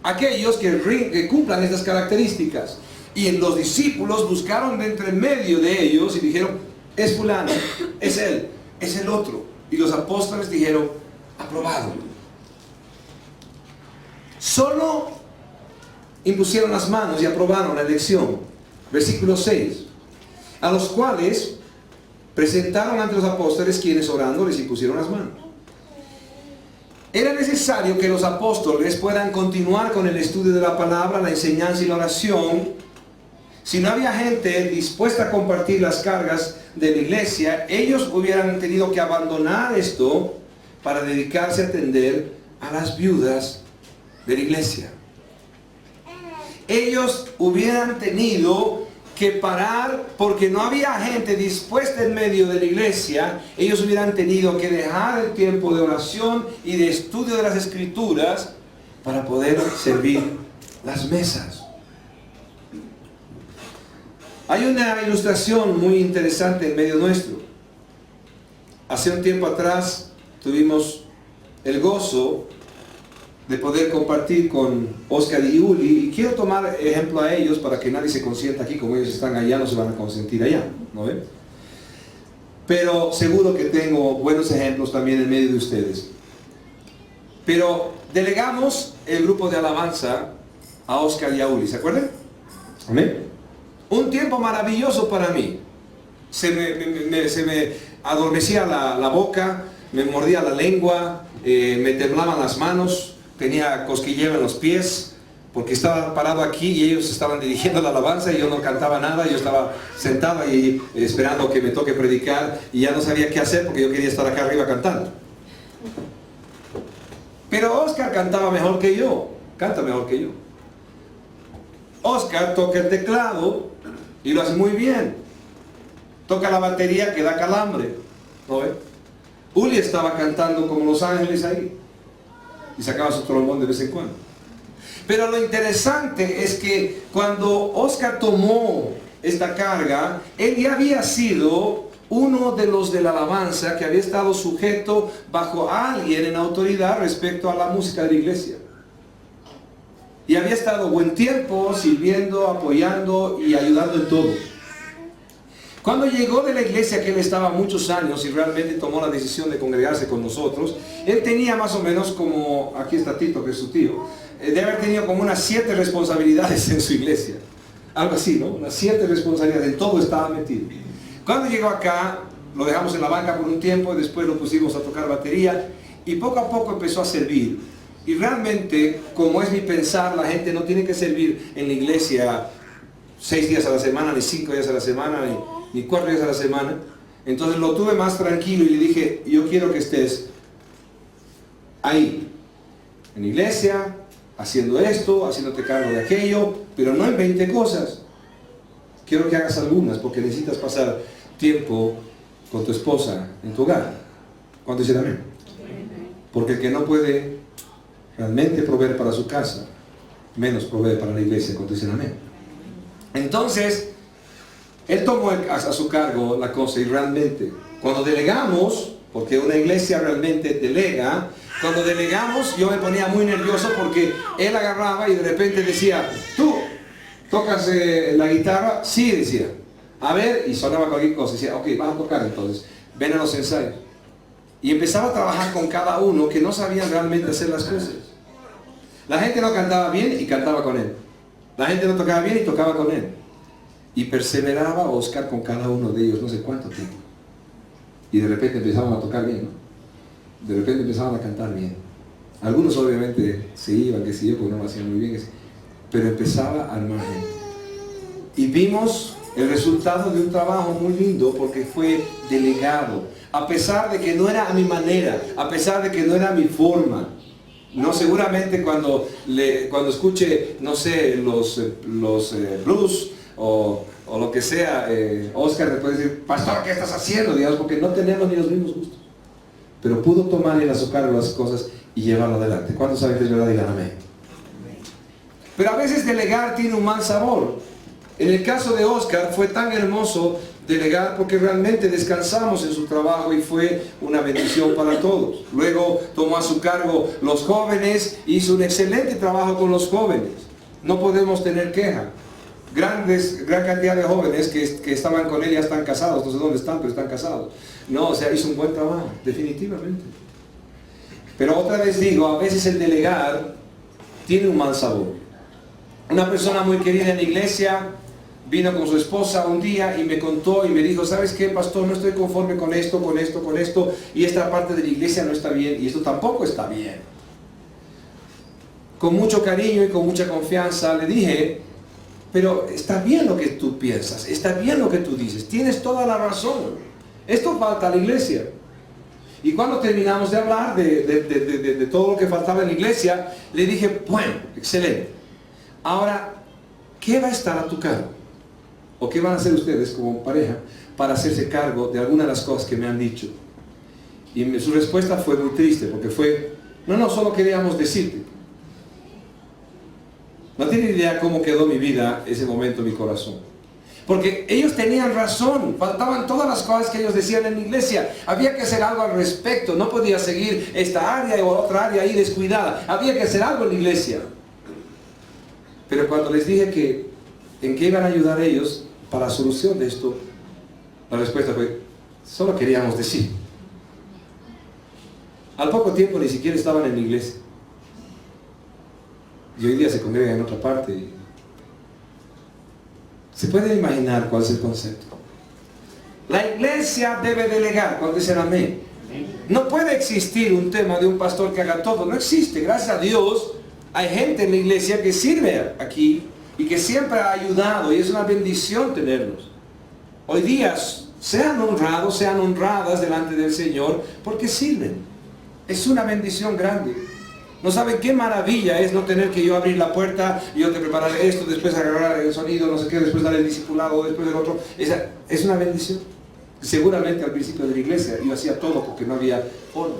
aquellos que cumplan estas características. Y los discípulos buscaron de entre medio de ellos y dijeron, es fulano, es él, es el otro. Y los apóstoles dijeron, aprobado. Solo impusieron las manos y aprobaron la elección. Versículo 6. A los cuales presentaron ante los apóstoles, quienes orando les impusieron las manos. Era necesario que los apóstoles puedan continuar con el estudio de la palabra, la enseñanza y la oración. Si no había gente dispuesta a compartir las cargas de la iglesia, ellos hubieran tenido que abandonar esto para dedicarse a atender a las viudas de la iglesia. Ellos hubieran tenido que parar porque no había gente dispuesta en medio de la iglesia. Ellos hubieran tenido que dejar el tiempo de oración y de estudio de las escrituras para poder servir las mesas. Hay una ilustración muy interesante en medio nuestro. Hace un tiempo atrás tuvimos el gozo de poder compartir con Oscar y Uli, y quiero tomar ejemplo a ellos para que nadie se consienta aquí. Como ellos están allá, no se van a consentir allá, ¿no ven? Pero seguro que tengo buenos ejemplos también en medio de ustedes. Pero delegamos el grupo de alabanza a Oscar y a Uli, ¿se acuerdan? Amén. Un tiempo maravilloso para mí. Se me adormecía la boca, me mordía la lengua, me temblaban las manos, tenía cosquilleo en los pies, porque estaba parado aquí y ellos estaban dirigiendo la alabanza y yo no cantaba nada. Yo estaba sentado ahí esperando que me toque predicar y ya no sabía qué hacer porque yo quería estar acá arriba cantando. Pero Oscar cantaba mejor que yo, canta mejor que yo. Oscar toca el teclado Y lo hace muy bien. Toca la batería que da calambre. ¿No ve? Uli estaba cantando como los ángeles ahí. Y sacaba su trombón de vez en cuando. Pero lo interesante es que cuando Oscar tomó esta carga, él ya había sido uno de los de la alabanza que había estado sujeto bajo alguien en autoridad respecto a la música de la iglesia. Y había estado buen tiempo sirviendo, apoyando y ayudando en todo. Cuando llegó de la iglesia, que él estaba muchos años y realmente tomó la decisión de congregarse con nosotros, él tenía más o menos como, aquí está Tito, que es su tío, de haber tenido como unas 7 responsabilidades en su iglesia. Algo así, ¿no? Unas 7 responsabilidades, en todo estaba metido. Cuando llegó acá, lo dejamos en la banca por un tiempo, después lo pusimos a tocar batería y poco a poco empezó a servir. Y realmente, como es mi pensar, la gente no tiene que servir en la iglesia 6 días a la semana, ni 5 días a la semana, ni 4 días a la semana. Entonces lo tuve más tranquilo y le dije, yo quiero que estés ahí, en la iglesia, haciendo esto, haciéndote cargo de aquello, pero no en 20 cosas. Quiero que hagas algunas, porque necesitas pasar tiempo con tu esposa en tu hogar. ¿Cuánto dicen amén? Porque el que no puede realmente proveer para su casa, menos proveer para la iglesia. ¿Cuánto dicen amén? Entonces, él tomó a su cargo la cosa y realmente, cuando delegamos, porque una iglesia realmente delega, cuando delegamos yo me ponía muy nervioso porque él agarraba y de repente decía, tú, ¿tocas la guitarra? Sí, decía. A ver, y sonaba cualquier cosa. Decía, ok, vas a tocar entonces. Ven a los ensayos. Y empezaba a trabajar con cada uno que no sabían realmente hacer las cosas. La gente no cantaba bien y cantaba con él. La gente no tocaba bien y tocaba con él. Y perseveraba Oscar con cada uno de ellos, no sé cuánto tiempo. Y de repente empezaban a tocar bien, ¿no? De repente empezaban a cantar bien. Algunos obviamente se iban, que sí, porque no lo hacían muy bien. Pero empezaba a armar gente. Y vimos el resultado de un trabajo muy lindo porque fue delegado. A pesar de que no era a mi manera, a pesar de que no era a mi forma. No, seguramente cuando escuche, no sé, los blues o lo que sea, Oscar le puede decir, pastor, ¿qué estás haciendo? Digamos, porque no tenemos ni los mismos gustos. Pero pudo tomar y a su cargo las cosas y llevarlo adelante. ¿Cuántos saben que es verdad? Digan amén. Pero a veces delegar tiene un mal sabor. En el caso de Oscar fue tan hermoso delegar porque realmente descansamos en su trabajo y fue una bendición para todos. Luego tomó a su cargo los jóvenes, hizo un excelente trabajo con los jóvenes. No podemos tener queja. Gran cantidad de jóvenes que estaban con él ya están casados, no sé dónde están, pero están casados. No, o sea, hizo un buen trabajo, definitivamente. Pero otra vez digo, a veces el delegar tiene un mal sabor. Una persona muy querida en la iglesia vino con su esposa un día y me contó y me dijo, ¿sabes qué, pastor? No estoy conforme con esto, y esta parte de la iglesia no está bien, y esto tampoco está bien. Con mucho cariño y con mucha confianza le dije, pero está bien lo que tú piensas, está bien lo que tú dices, tienes toda la razón. Esto falta a la iglesia. Y cuando terminamos de hablar de todo lo que faltaba en la iglesia, le dije, bueno, excelente. Ahora, ¿qué va a estar a tu cargo? ¿O qué van a hacer ustedes como pareja para hacerse cargo de algunas de las cosas que me han dicho? Y su respuesta fue muy triste, porque fue, no, solo queríamos decirte. No tienen idea cómo quedó mi vida ese momento, mi corazón. Porque ellos tenían razón, faltaban todas las cosas que ellos decían en la iglesia. Había que hacer algo al respecto, no podía seguir esta área o otra área ahí descuidada. Había que hacer algo en la iglesia. Pero cuando les dije que en qué iban a ayudar ellos para la solución de esto, la respuesta fue, solo queríamos decir. Al poco tiempo ni siquiera estaban en la iglesia. Y hoy día se congregan en otra parte. ¿Se puede imaginar cuál es el concepto? La iglesia debe delegar. ¿Cuándo dicen amén? No puede existir un tema de un pastor que haga todo. No existe. Gracias a Dios hay gente en la iglesia que sirve aquí y que siempre ha ayudado, y es una bendición tenerlos. Hoy día sean honrados, sean honradas delante del Señor porque sirven. Es una bendición grande. No saben qué maravilla es no tener que yo abrir la puerta y yo te preparar esto, después agarrar el sonido, no sé qué, después dar el discipulado, después el otro. Es una bendición. Seguramente al principio de la iglesia yo hacía todo porque no había forma.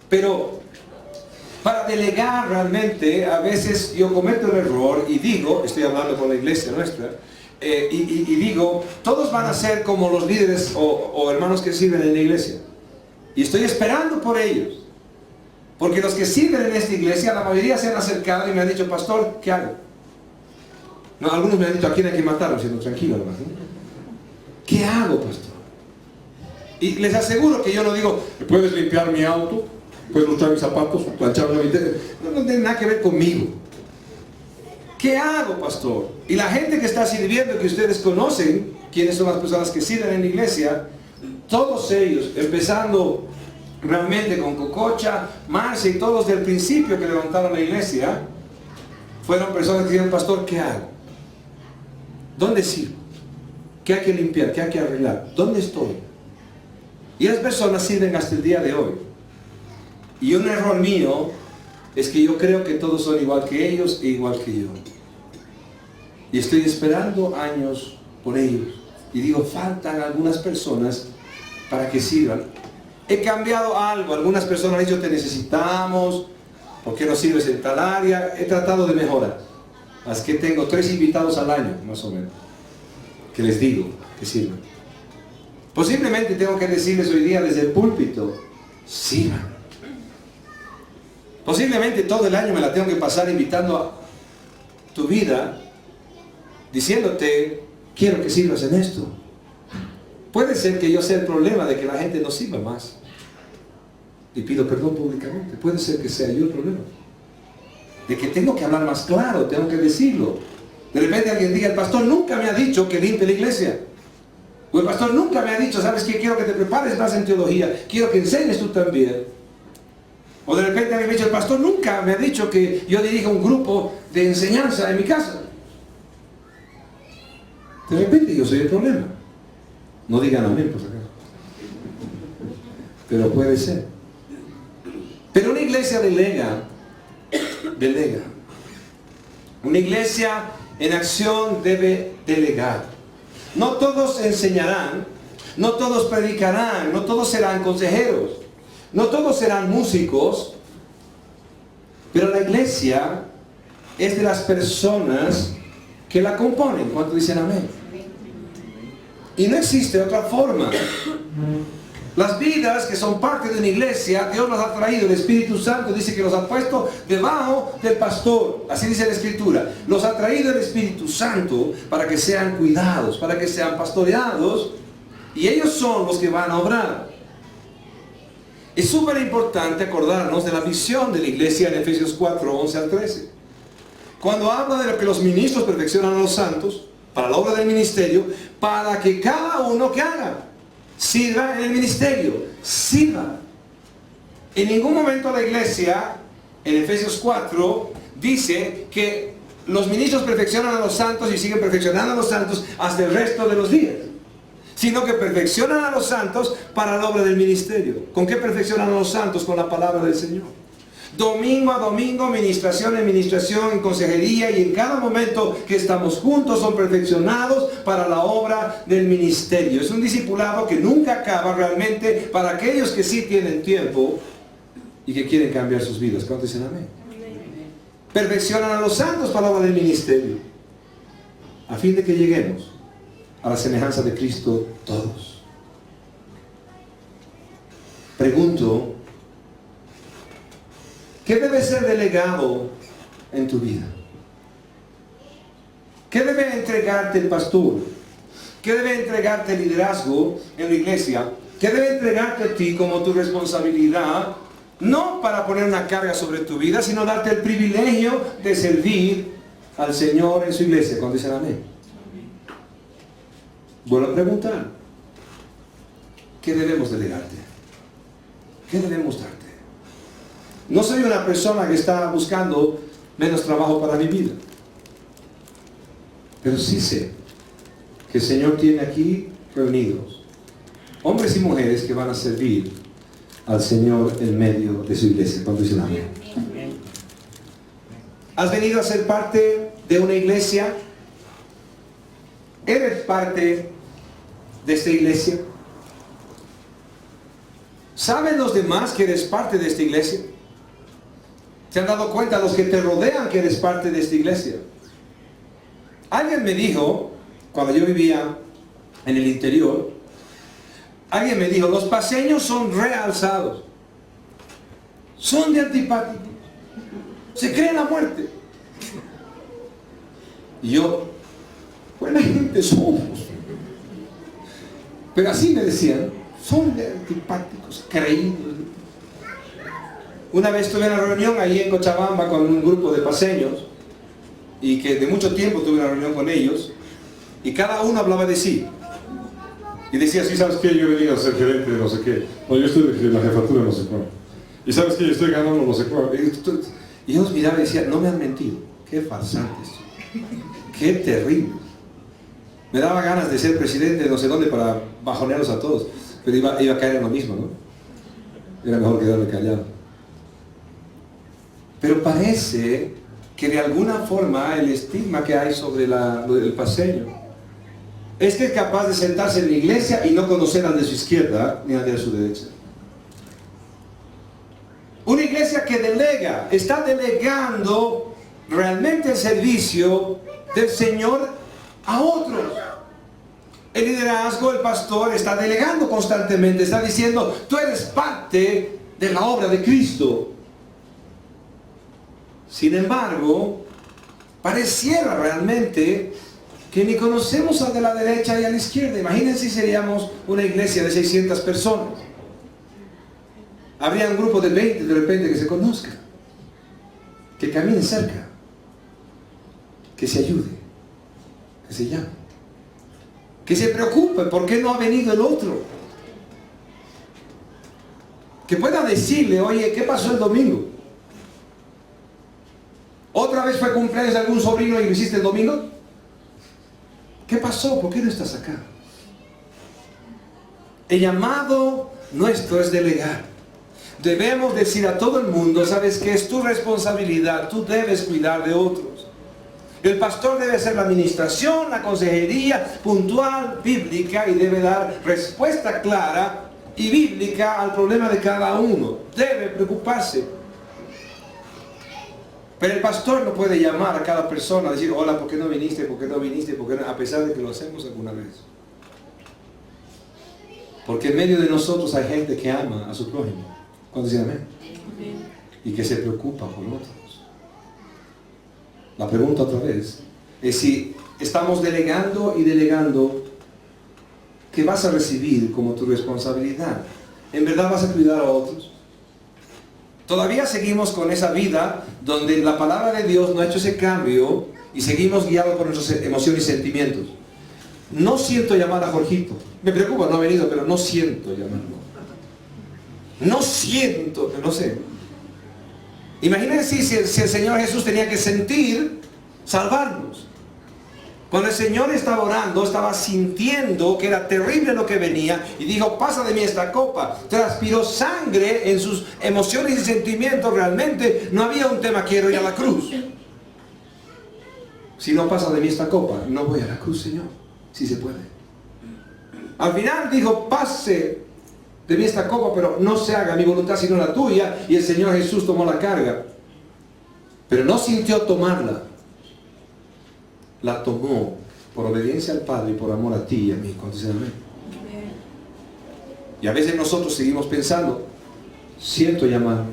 Pero para delegar realmente, a veces yo cometo el error y digo, estoy hablando con la iglesia nuestra, y digo, todos van a ser como los líderes o hermanos que sirven en la iglesia. Y estoy esperando por ellos. Porque los que sirven en esta iglesia, la mayoría se han acercado y me han dicho, pastor, ¿qué hago? No, algunos me han dicho, ¿a quién hay que matarlo? Siendo tranquilo, hermano. ¿Qué hago, pastor? Y les aseguro que yo no digo, ¿puedes limpiar mi auto? ¿Puedes luchar mis zapatos? ¿Planchar una vitera? No tiene nada que ver conmigo. ¿Qué hago, pastor? Y la gente que está sirviendo, que ustedes conocen, quiénes son las personas que sirven en la iglesia, todos ellos, empezando realmente con Cococha, Marcia y todos del principio que levantaron la iglesia, fueron personas que dijeron, pastor, ¿qué hago? ¿Dónde sirvo? ¿Qué hay que limpiar? ¿Qué hay que arreglar? ¿Dónde estoy? Y las personas sirven hasta el día de hoy. Y un error mío es que yo creo que todos son igual que ellos e igual que yo. Y estoy esperando años por ellos. Y digo, faltan algunas personas para que sirvan. He cambiado algo. Algunas personas han dicho, te necesitamos. ¿Por qué no sirves en tal área? He tratado de mejorar. Así que tengo 3 invitados al año, más o menos, que les digo que sirvan. Posiblemente tengo que decirles hoy día desde el púlpito, sirvan. Posiblemente todo el año me la tengo que pasar invitando a tu vida, diciéndote, quiero que sirvas en esto. Puede ser que yo sea el problema de que la gente no sirva más. Y pido perdón públicamente. Puede ser que sea yo el problema. De que tengo que hablar más claro, tengo que decirlo. De repente alguien diga, el pastor nunca me ha dicho que limpie la iglesia. O el pastor nunca me ha dicho, ¿sabes qué? Quiero que te prepares más en teología. Quiero que enseñes tú también. O de repente alguien me ha dicho, el pastor nunca me ha dicho que yo dirija un grupo de enseñanza en mi casa. De repente yo soy el problema. No digan amén, por si acaso. Pero puede ser. Pero una iglesia delega. Una iglesia en acción debe delegar. No todos enseñarán, no todos predicarán, no todos serán consejeros, no todos serán músicos, pero la iglesia es de las personas que la componen. ¿Cuántos dicen amén? Y no existe otra forma. Las vidas que son parte de una iglesia, Dios los ha traído, el Espíritu Santo dice que los ha puesto debajo del pastor, así dice la Escritura. Los ha traído el Espíritu Santo para que sean cuidados, para que sean pastoreados, y ellos son los que van a obrar. Es súper importante acordarnos de la visión de la iglesia en Efesios 4, 11 al 13. Cuando habla de lo que los ministros perfeccionan a los santos, para la obra del ministerio, para que cada uno que haga, sirva en el ministerio, sirva. En ningún momento la iglesia, en Efesios 4, dice que los ministros perfeccionan a los santos y siguen perfeccionando a los santos hasta el resto de los días, sino que perfeccionan a los santos para la obra del ministerio. ¿Con qué perfeccionan a los santos? Con la palabra del Señor. Domingo a domingo, ministración en ministración, en consejería, y en cada momento que estamos juntos son perfeccionados para la obra del ministerio. Es un discipulado que nunca acaba realmente para aquellos que sí tienen tiempo y que quieren cambiar sus vidas. ¿Cuántos dicen amén? Perfeccionan a los santos para la obra del ministerio, a fin de que lleguemos a la semejanza de Cristo todos. Pregunto, ¿qué debe ser delegado en tu vida? ¿Qué debe entregarte el pastor? ¿Qué debe entregarte el liderazgo en la iglesia? ¿Qué debe entregarte a ti como tu responsabilidad? No para poner una carga sobre tu vida, sino darte el privilegio de servir al Señor en su iglesia. ¿Cuándo dicen amén? Vuelvo a preguntar, ¿qué debemos delegarte? ¿Qué debemos darte? No soy una persona que está buscando menos trabajo para mi vida, pero sí sé que el Señor tiene aquí reunidos hombres y mujeres que van a servir al Señor en medio de su iglesia. ¿Cuántos dicen amén? ¿Has venido a ser parte de una iglesia? ¿Eres parte de esta iglesia? ¿Saben los demás que eres parte de esta iglesia? ¿Se han dado cuenta los que te rodean que eres parte de esta iglesia? Alguien me dijo, cuando yo vivía en el interior, alguien me dijo, los paseños son realzados, son de antipáticos, se creen la muerte. Y yo, buena gente somos. Pero así me decían, son de antipáticos, creídos. Una vez tuve una reunión ahí en Cochabamba con un grupo de paseños, y que de mucho tiempo tuve una reunión con ellos, y cada uno hablaba de sí. Y decía, sí, ¿sabes qué? Yo he venido a ser gerente de no sé qué. No, yo estoy de la jefatura de no sé cuál. Y ¿sabes qué? Yo estoy ganando no sé cuál. Y yo los miraba y decía, no me han mentido. Qué farsantes. Qué terrible. Me daba ganas de ser presidente de no sé dónde para bajonearlos a todos. Pero iba a caer en lo mismo, ¿no? Era mejor quedarme callado. Pero parece que de alguna forma el estigma que hay sobre el paseño es que es capaz de sentarse en la iglesia y no conocer al de su izquierda ni al de su derecha. Una iglesia que delega, está delegando realmente el servicio del Señor a otros. El liderazgo, el pastor está delegando constantemente, está diciendo, tú eres parte de la obra de Cristo. Sin embargo, pareciera realmente que ni conocemos al de la derecha y a la izquierda. Imagínense si seríamos una iglesia de 600 personas. Habría un grupo de 20 de repente que se conozcan, que caminen cerca, que se ayude, que se llame, que se preocupe por qué no ha venido el otro, que pueda decirle, oye, ¿qué pasó el domingo? ¿Otra vez fue cumpleaños de algún sobrino y lo hiciste el domingo? ¿Qué pasó? ¿Por qué no estás acá? El llamado nuestro es delegar. Debemos decir a todo el mundo, sabes que es tu responsabilidad, tú debes cuidar de otros. El pastor debe hacer la administración, la consejería puntual, bíblica, y debe dar respuesta clara y bíblica al problema de cada uno. Debe preocuparse. Pero el pastor no puede llamar a cada persona a decir, hola, ¿por qué no viniste? ¿Por qué no viniste? ¿Por qué no? A pesar de que lo hacemos alguna vez. Porque en medio de nosotros hay gente que ama a su prójimo. ¿Cuándo dicen amén? Y que se preocupa por otros. La pregunta otra vez es si estamos delegando y delegando, ¿qué vas a recibir como tu responsabilidad? ¿En verdad vas a cuidar a otros? Todavía seguimos con esa vida donde la palabra de Dios no ha hecho ese cambio y seguimos guiados por nuestras emociones y sentimientos. No siento llamar a Jorgito. Me preocupa, no ha venido, pero no siento llamarlo. No siento, no sé. Imagínense si el Señor Jesús tenía que sentir salvarnos. Cuando el Señor estaba orando, estaba sintiendo que era terrible lo que venía y dijo, pasa de mí esta copa. Transpiró sangre en sus emociones y sentimientos. Realmente no había un tema, quiero ir a la cruz. Si no pasa de mí esta copa, no voy a la cruz, Señor. Si se puede. Al final dijo, pase de mí esta copa, pero no se haga mi voluntad sino la tuya. Y el Señor Jesús tomó la carga. Pero no sintió tomarla. La tomó por obediencia al Padre y por amor a ti y a mí. ¿Cuántos dicen amén? Y a veces nosotros seguimos pensando, siento llamar,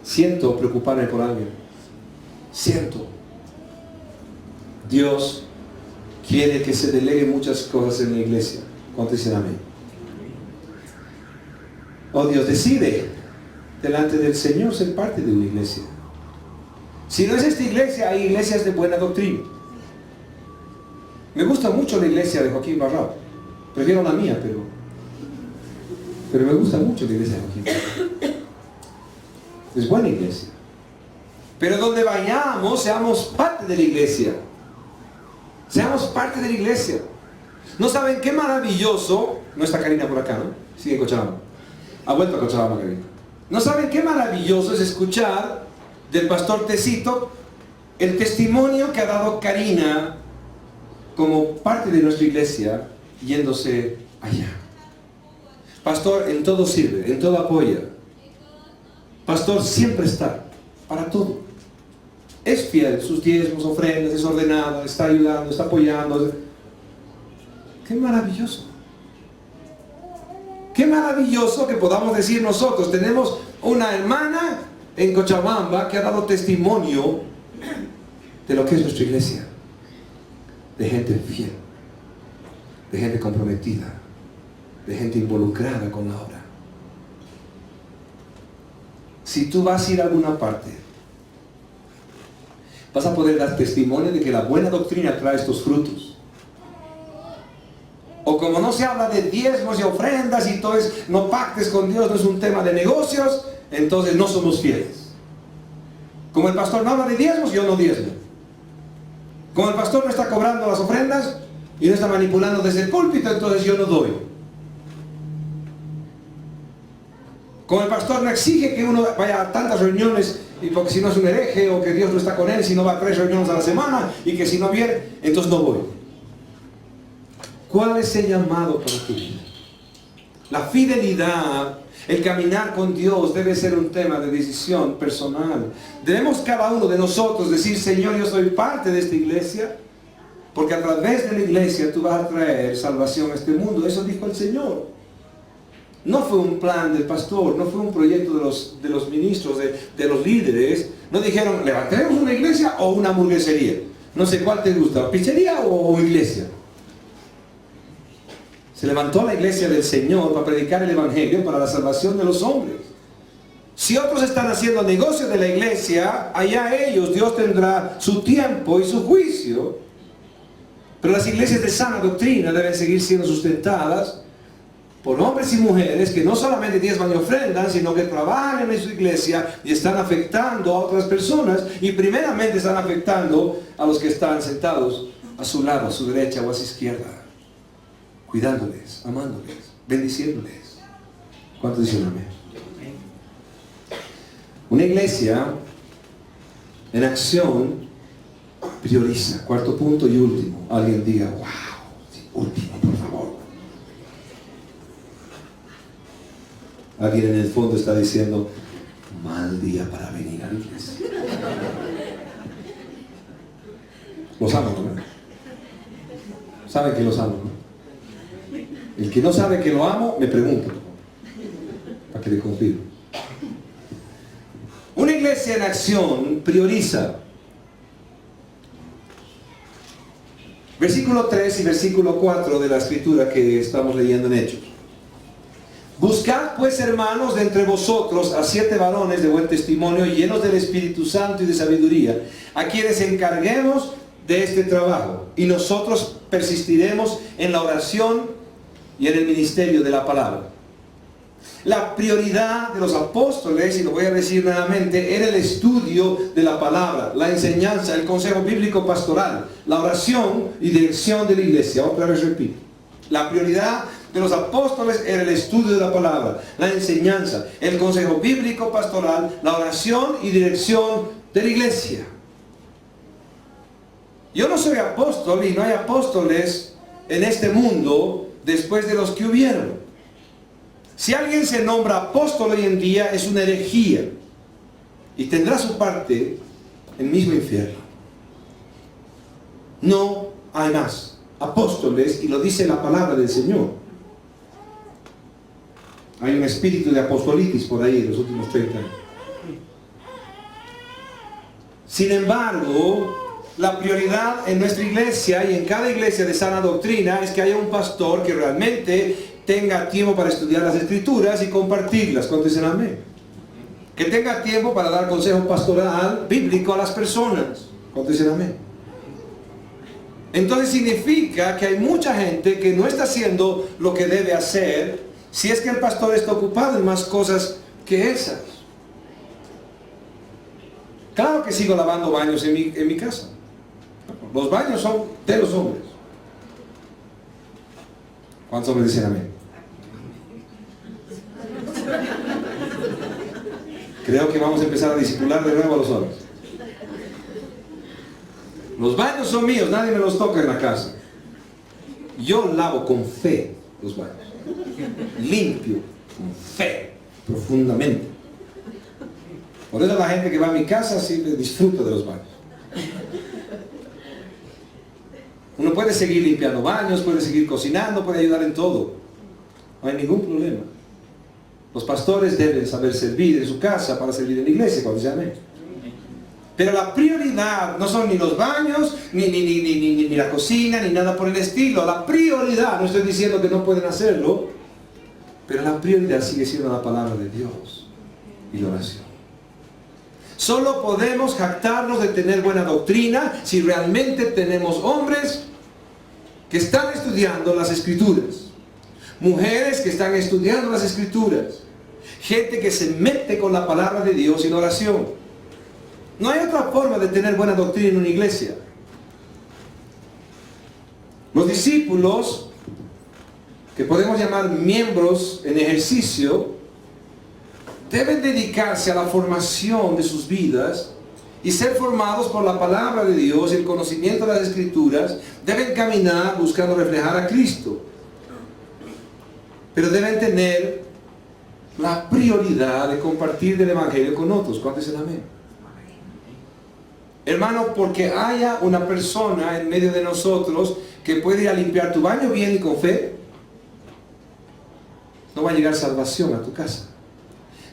siento preocuparme por alguien, siento. Dios quiere que se delegue muchas cosas en la iglesia. ¿Cuántos dicen amén? Oh, Dios decide delante del Señor ser parte de una iglesia. Si no es esta iglesia, hay iglesias de buena doctrina. Me gusta mucho la iglesia de Joaquín Barrao. Prefiero la mía, pero me gusta mucho la iglesia de Joaquín Barrao. Es buena iglesia. Pero donde vayamos, seamos parte de la iglesia. Seamos parte de la iglesia. ¿No saben qué maravilloso? No está Karina por acá, ¿no? Sigue en Cochabamba. Ha vuelto a Cochabamba, Karina. ¿No saben qué maravilloso es escuchar del pastor Tecito, el testimonio que ha dado Karina como parte de nuestra iglesia, yéndose allá. Pastor en todo sirve, en todo apoya. Pastor siempre está, para todo. Es fiel, sus diezmos, ofrendas, es ordenado, está ayudando, está apoyando. ¡Qué maravilloso! ¡Qué maravilloso que podamos decir nosotros! Tenemos una hermana en Cochabamba que ha dado testimonio de lo que es nuestra iglesia. De gente fiel, de gente comprometida, de gente involucrada con la obra. Si tú vas a ir a alguna parte, vas a poder dar testimonio de que la buena doctrina trae estos frutos. O como no se habla de diezmos y ofrendas y todo es, no pactes con Dios, no es un tema de negocios, entonces no somos fieles. Como el pastor no habla de diezmos, yo no diezmo. Como el pastor no está cobrando las ofrendas y no está manipulando desde el púlpito, entonces yo no doy. Como el pastor no exige que uno vaya a tantas reuniones, y porque si no es un hereje, o que Dios no está con él, si no va a 3 reuniones a la semana, y que si no viene, entonces no voy. ¿Cuál es el llamado para tu vida? La fidelidad, el caminar con Dios debe ser un tema de decisión personal. Debemos cada uno de nosotros decir, Señor, yo soy parte de esta iglesia, porque a través de la iglesia tú vas a traer salvación a este mundo. Eso dijo el Señor. No fue un plan del pastor, no fue un proyecto de los ministros, de los líderes. No dijeron, levantemos una iglesia o una hamburguesería. No sé cuál te gusta, pizzería o iglesia. Se levantó la iglesia del Señor para predicar el evangelio para la salvación de los hombres. Si otros están haciendo negocio de la iglesia, allá ellos, Dios tendrá su tiempo y su juicio. Pero las iglesias de sana doctrina deben seguir siendo sustentadas por hombres y mujeres que no solamente diezman y ofrendan, sino que trabajan en su iglesia y están afectando a otras personas, y primeramente están afectando a los que están sentados a su lado, a su derecha o a su izquierda, cuidándoles, amándoles, bendiciéndoles. ¿Cuántos dicen amén? Una iglesia en acción prioriza. Cuarto punto y último. Alguien diga, wow, sí, último, por favor. Alguien en el fondo está diciendo, mal día para venir a la iglesia. Los amo, ¿no? Saben que los amo, ¿no? El que no sabe que lo amo, me pregunta, para que le confirme. Una iglesia en acción prioriza. Versículo 3 y versículo 4 de la escritura que estamos leyendo en Hechos. Buscad pues, hermanos, de entre vosotros a 7 varones de buen testimonio, llenos del Espíritu Santo y de sabiduría, a quienes encarguemos de este trabajo, y nosotros persistiremos en la oración y en el ministerio de la palabra. La prioridad de los apóstoles, y lo voy a decir nuevamente, era el estudio de la palabra, la enseñanza, el consejo bíblico pastoral, la oración y dirección de la iglesia. Otra vez repito, la prioridad de los apóstoles era el estudio de la palabra, la enseñanza, el consejo bíblico pastoral, la oración y dirección de la iglesia. Yo no soy apóstol y no hay apóstoles en este mundo después de los que hubieron. Si alguien se nombra apóstol hoy en día, es una herejía y tendrá su parte en el mismo infierno. No hay más apóstoles, y lo dice la palabra del Señor. Hay un espíritu de apostolitis por ahí en los últimos 30 años. Sin embargo, la prioridad en nuestra iglesia y en cada iglesia de sana doctrina es que haya un pastor que realmente tenga tiempo para estudiar las escrituras y compartirlas. ¿Cuántos dicen amén? Que tenga tiempo para dar consejo pastoral bíblico a las personas. ¿Cuántos dicen amén? Entonces significa que hay mucha gente que no está haciendo lo que debe hacer, si es que el pastor está ocupado en más cosas que esas. Claro que sigo lavando baños en mi casa. Los baños son de los hombres. ¿Cuántos hombres dicen amén? Creo que vamos a empezar a discipular de nuevo a los hombres. Los baños son míos, nadie me los toca en la casa. Yo lavo con fe los baños. Limpio con fe, profundamente. Por eso la gente que va a mi casa siempre disfruta de los baños. Uno puede seguir limpiando baños, puede seguir cocinando, puede ayudar en todo. No hay ningún problema. Los pastores deben saber servir en su casa para servir en la iglesia cuando se amén. Pero la prioridad no son ni los baños, ni la cocina, ni nada por el estilo. La prioridad, no estoy diciendo que no pueden hacerlo, pero la prioridad sigue siendo la palabra de Dios y la oración. Solo podemos jactarnos de tener buena doctrina si realmente tenemos hombres que están estudiando las Escrituras, mujeres que están estudiando las Escrituras, gente que se mete con la palabra de Dios en oración. No hay otra forma de tener buena doctrina en una iglesia. Los discípulos, que podemos llamar miembros en ejercicio, deben dedicarse a la formación de sus vidas y ser formados por la palabra de Dios y el conocimiento de las Escrituras. Deben caminar buscando reflejar a Cristo, pero deben tener la prioridad de compartir del Evangelio con otros. ¿Cuántos dicen amén? Hermano, porque haya una persona en medio de nosotros que puede ir a limpiar tu baño bien y con fe, no va a llegar salvación a tu casa.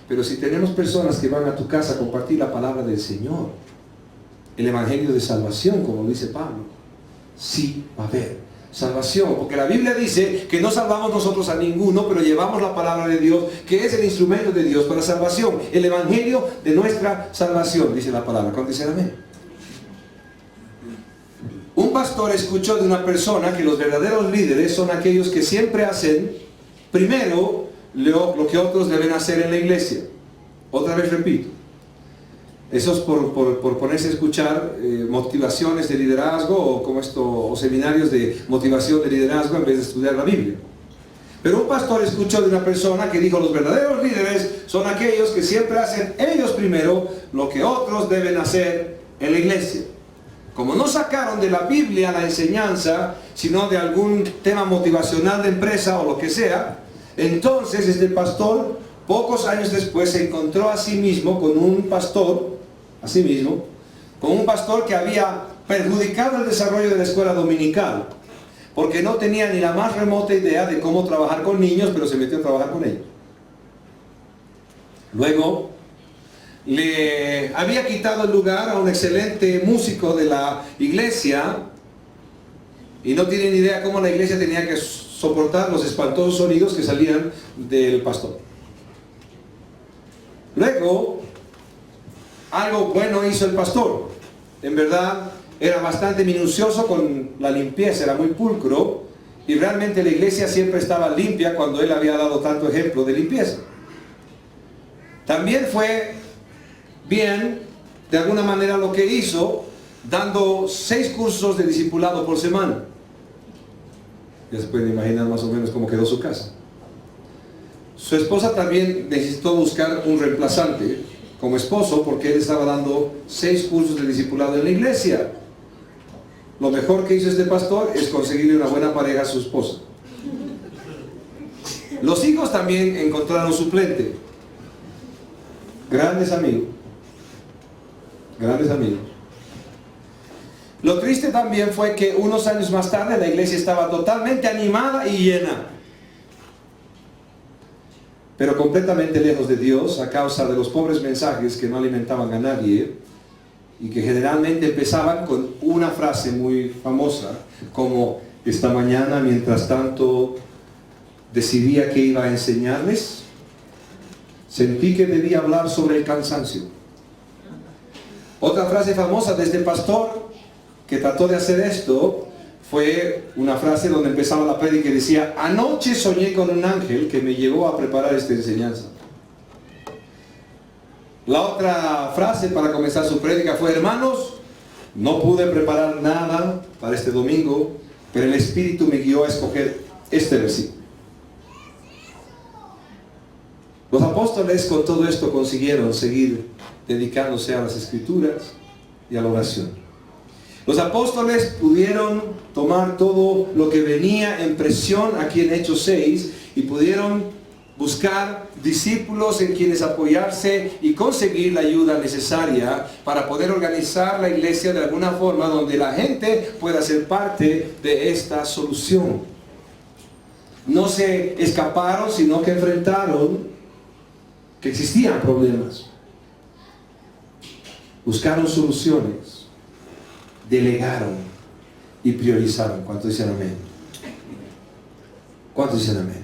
Pero si tenemos personas que van a tu casa a compartir la palabra del Señor, el Evangelio de salvación, como dice Pablo, sí va a haber salvación. Porque la Biblia dice que no salvamos nosotros a ninguno, pero llevamos la palabra de Dios, que es el instrumento de Dios para salvación. El Evangelio de nuestra salvación, dice la palabra. ¿Cuántos dicen amén? Un pastor escuchó de una persona que los verdaderos líderes son aquellos que siempre hacen primero lo que otros deben hacer en la iglesia. Otra vez repito, eso es por ponerse a escuchar motivaciones de liderazgo o seminarios de motivación de liderazgo en vez de estudiar la Biblia. Pero un pastor escuchó de una persona que dijo: los verdaderos líderes son aquellos que siempre hacen ellos primero lo que otros deben hacer en la iglesia. Como no sacaron de la Biblia la enseñanza, sino de algún tema motivacional de empresa o lo que sea, entonces este pastor, pocos años después, se encontró a sí mismo con un pastor, que había perjudicado el desarrollo de la escuela dominical, porque no tenía ni la más remota idea de cómo trabajar con niños, pero se metió a trabajar con ellos. Luego, le había quitado el lugar a un excelente músico de la iglesia, y no tienen idea cómo la iglesia tenía que soportar los espantosos sonidos que salían del pastor. Luego, algo bueno hizo el pastor. En verdad, era bastante minucioso con la limpieza, era muy pulcro, y realmente la iglesia siempre estaba limpia cuando él había dado tanto ejemplo de limpieza. También fue bien, de alguna manera, lo que hizo, dando 6 cursos de discipulado por semana. Ya se pueden imaginar más o menos cómo quedó su casa. Su esposa también necesitó buscar un reemplazante como esposo, porque él estaba dando 6 cursos de discipulado en la iglesia. Lo mejor que hizo este pastor es conseguirle una buena pareja a su esposa. Los hijos también encontraron suplente. Grandes amigos. Grandes amigos. Lo triste también fue que unos años más tarde la iglesia estaba totalmente animada y llena, pero completamente lejos de Dios a causa de los pobres mensajes que no alimentaban a nadie y que generalmente empezaban con una frase muy famosa como: esta mañana, mientras tanto decidía que iba a enseñarles, sentí que debía hablar sobre el cansancio. Otra frase famosa de este pastor que trató de hacer esto fue una frase donde empezaba la prédica y decía: anoche soñé con un ángel que me llevó a preparar esta enseñanza. La otra frase para comenzar su prédica fue: hermanos, no pude preparar nada para este domingo, pero el Espíritu me guió a escoger este versículo. Los apóstoles con todo esto consiguieron seguir dedicándose a las escrituras y a la oración. Los apóstoles pudieron tomar todo lo que venía en presión aquí en Hechos 6 y pudieron buscar discípulos en quienes apoyarse y conseguir la ayuda necesaria para poder organizar la iglesia de alguna forma donde la gente pueda ser parte de esta solución. No se escaparon, sino que enfrentaron que existían problemas. Buscaron soluciones, delegaron y priorizaron. ¿Cuántos dicen amén? ¿Cuántos dicen amén?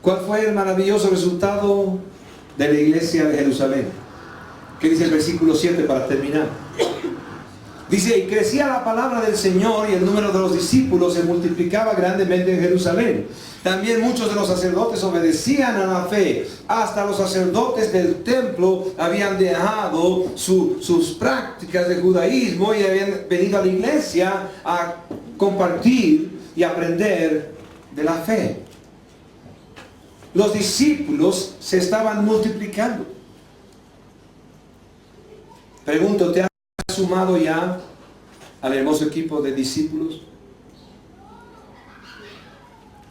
¿Cuál fue el maravilloso resultado de la iglesia de Jerusalén? ¿Qué dice el versículo 7 para terminar? Dice, y crecía la palabra del Señor y el número de los discípulos se multiplicaba grandemente en Jerusalén. También muchos de los sacerdotes obedecían a la fe. Hasta los sacerdotes del templo habían dejado sus prácticas de judaísmo y habían venido a la iglesia a compartir y aprender de la fe. Los discípulos se estaban multiplicando. Pregunto, ¿te has sumado ya al hermoso equipo de discípulos?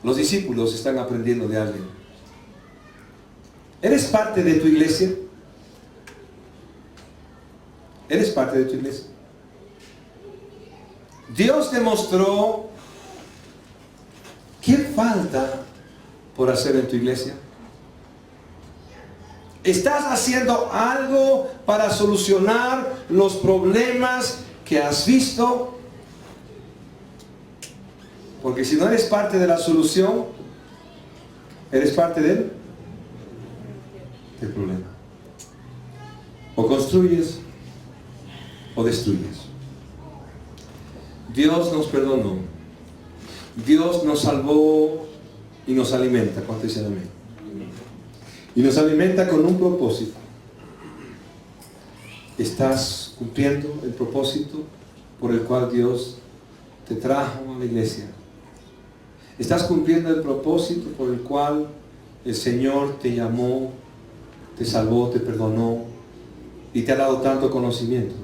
Los discípulos están aprendiendo de alguien. ¿Eres parte de tu iglesia? ¿Eres parte de tu iglesia? Dios te mostró qué falta por hacer en tu iglesia. ¿Estás haciendo algo para solucionar los problemas que has visto? Porque si no eres parte de la solución, eres parte del problema. O construyes o destruyes. Dios nos perdonó. Dios nos salvó y nos alimenta. ¿Cuánto dicen amén? Y nos alimenta con un propósito. ¿Estás cumpliendo el propósito por el cual Dios te trajo a la iglesia? ¿Estás cumpliendo el propósito por el cual el Señor te llamó, te salvó, te perdonó y te ha dado tanto conocimiento?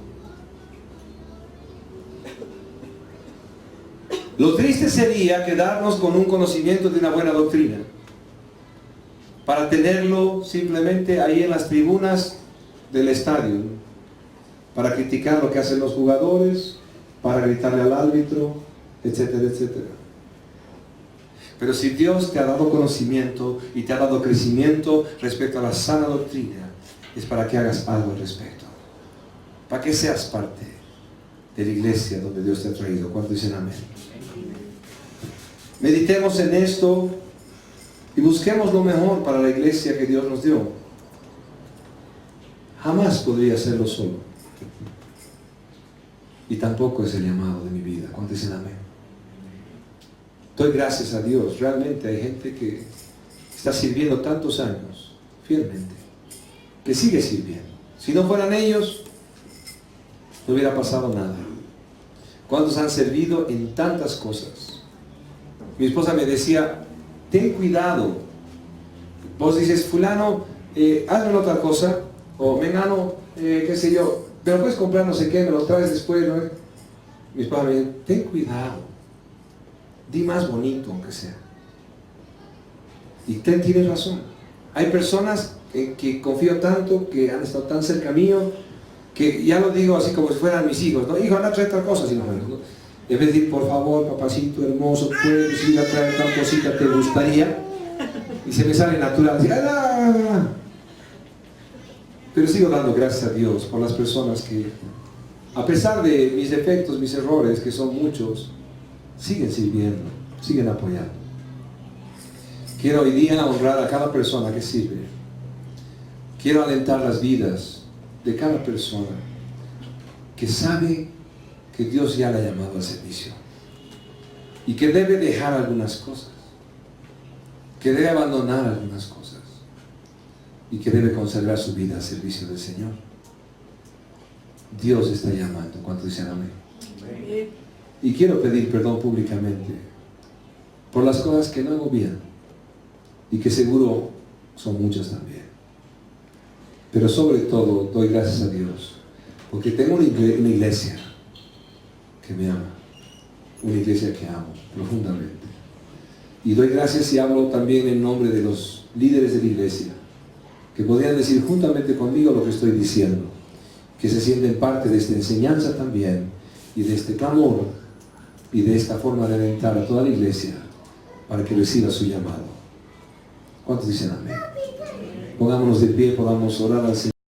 Lo triste sería quedarnos con un conocimiento de una buena doctrina para tenerlo simplemente ahí en las tribunas del estadio, para criticar lo que hacen los jugadores, para gritarle al árbitro, etcétera, etcétera. Pero si Dios te ha dado conocimiento y te ha dado crecimiento respecto a la sana doctrina, es para que hagas algo al respecto, para que seas parte de la iglesia donde Dios te ha traído. ¿Cuántos dicen amén? Meditemos en esto y busquemos lo mejor para la iglesia que Dios nos dio. Jamás podría hacerlo solo. Y tampoco es el llamado de mi vida. ¿Cuántos dicen amén? Doy gracias a Dios. Realmente hay gente que está sirviendo tantos años fielmente, que sigue sirviendo. Si no fueran ellos, no hubiera pasado nada. ¿Cuántos han servido en tantas cosas? Mi esposa me decía, ten cuidado. Vos dices, fulano, hazme otra cosa, o mengano, qué sé yo, me lo puedes comprar no sé qué, me lo traes después, ¿no? Mi esposa me dice, ten cuidado, di más bonito aunque sea. Y tienes razón. Hay personas que confío tanto, que han estado tan cerca mío, que ya lo digo así como si fueran mis hijos, ¿no? Hijo, anda a traer tal cosa, si no, ¿no? En vez de decir, por favor, papacito hermoso, puedes ir a traer tal cosita, ¿te gustaría? Y se me sale natural, así, ¡ah! Pero sigo dando gracias a Dios por las personas que, a pesar de mis defectos, mis errores, que son muchos, siguen sirviendo, siguen apoyando. Quiero hoy día honrar a cada persona que sirve. Quiero alentar las vidas de cada persona que sabe que Dios ya la ha llamado al servicio y que debe dejar algunas cosas, que debe abandonar algunas cosas y que debe conservar su vida al servicio del Señor. Dios está llamando. ¿Cuántos dicen amén? Y quiero pedir perdón públicamente por las cosas que no hago bien, y que seguro son muchas también. Pero sobre todo doy gracias a Dios, porque tengo una iglesia que me ama, una iglesia que amo profundamente. Y doy gracias y hablo también en nombre de los líderes de la iglesia, que podrían decir juntamente conmigo lo que estoy diciendo, que se sienten parte de esta enseñanza también, y de este clamor, y de esta forma de alentar a toda la iglesia, para que reciba su llamado. ¿Cuántos dicen amén? Pongámonos de pie, podamos orar al Señor.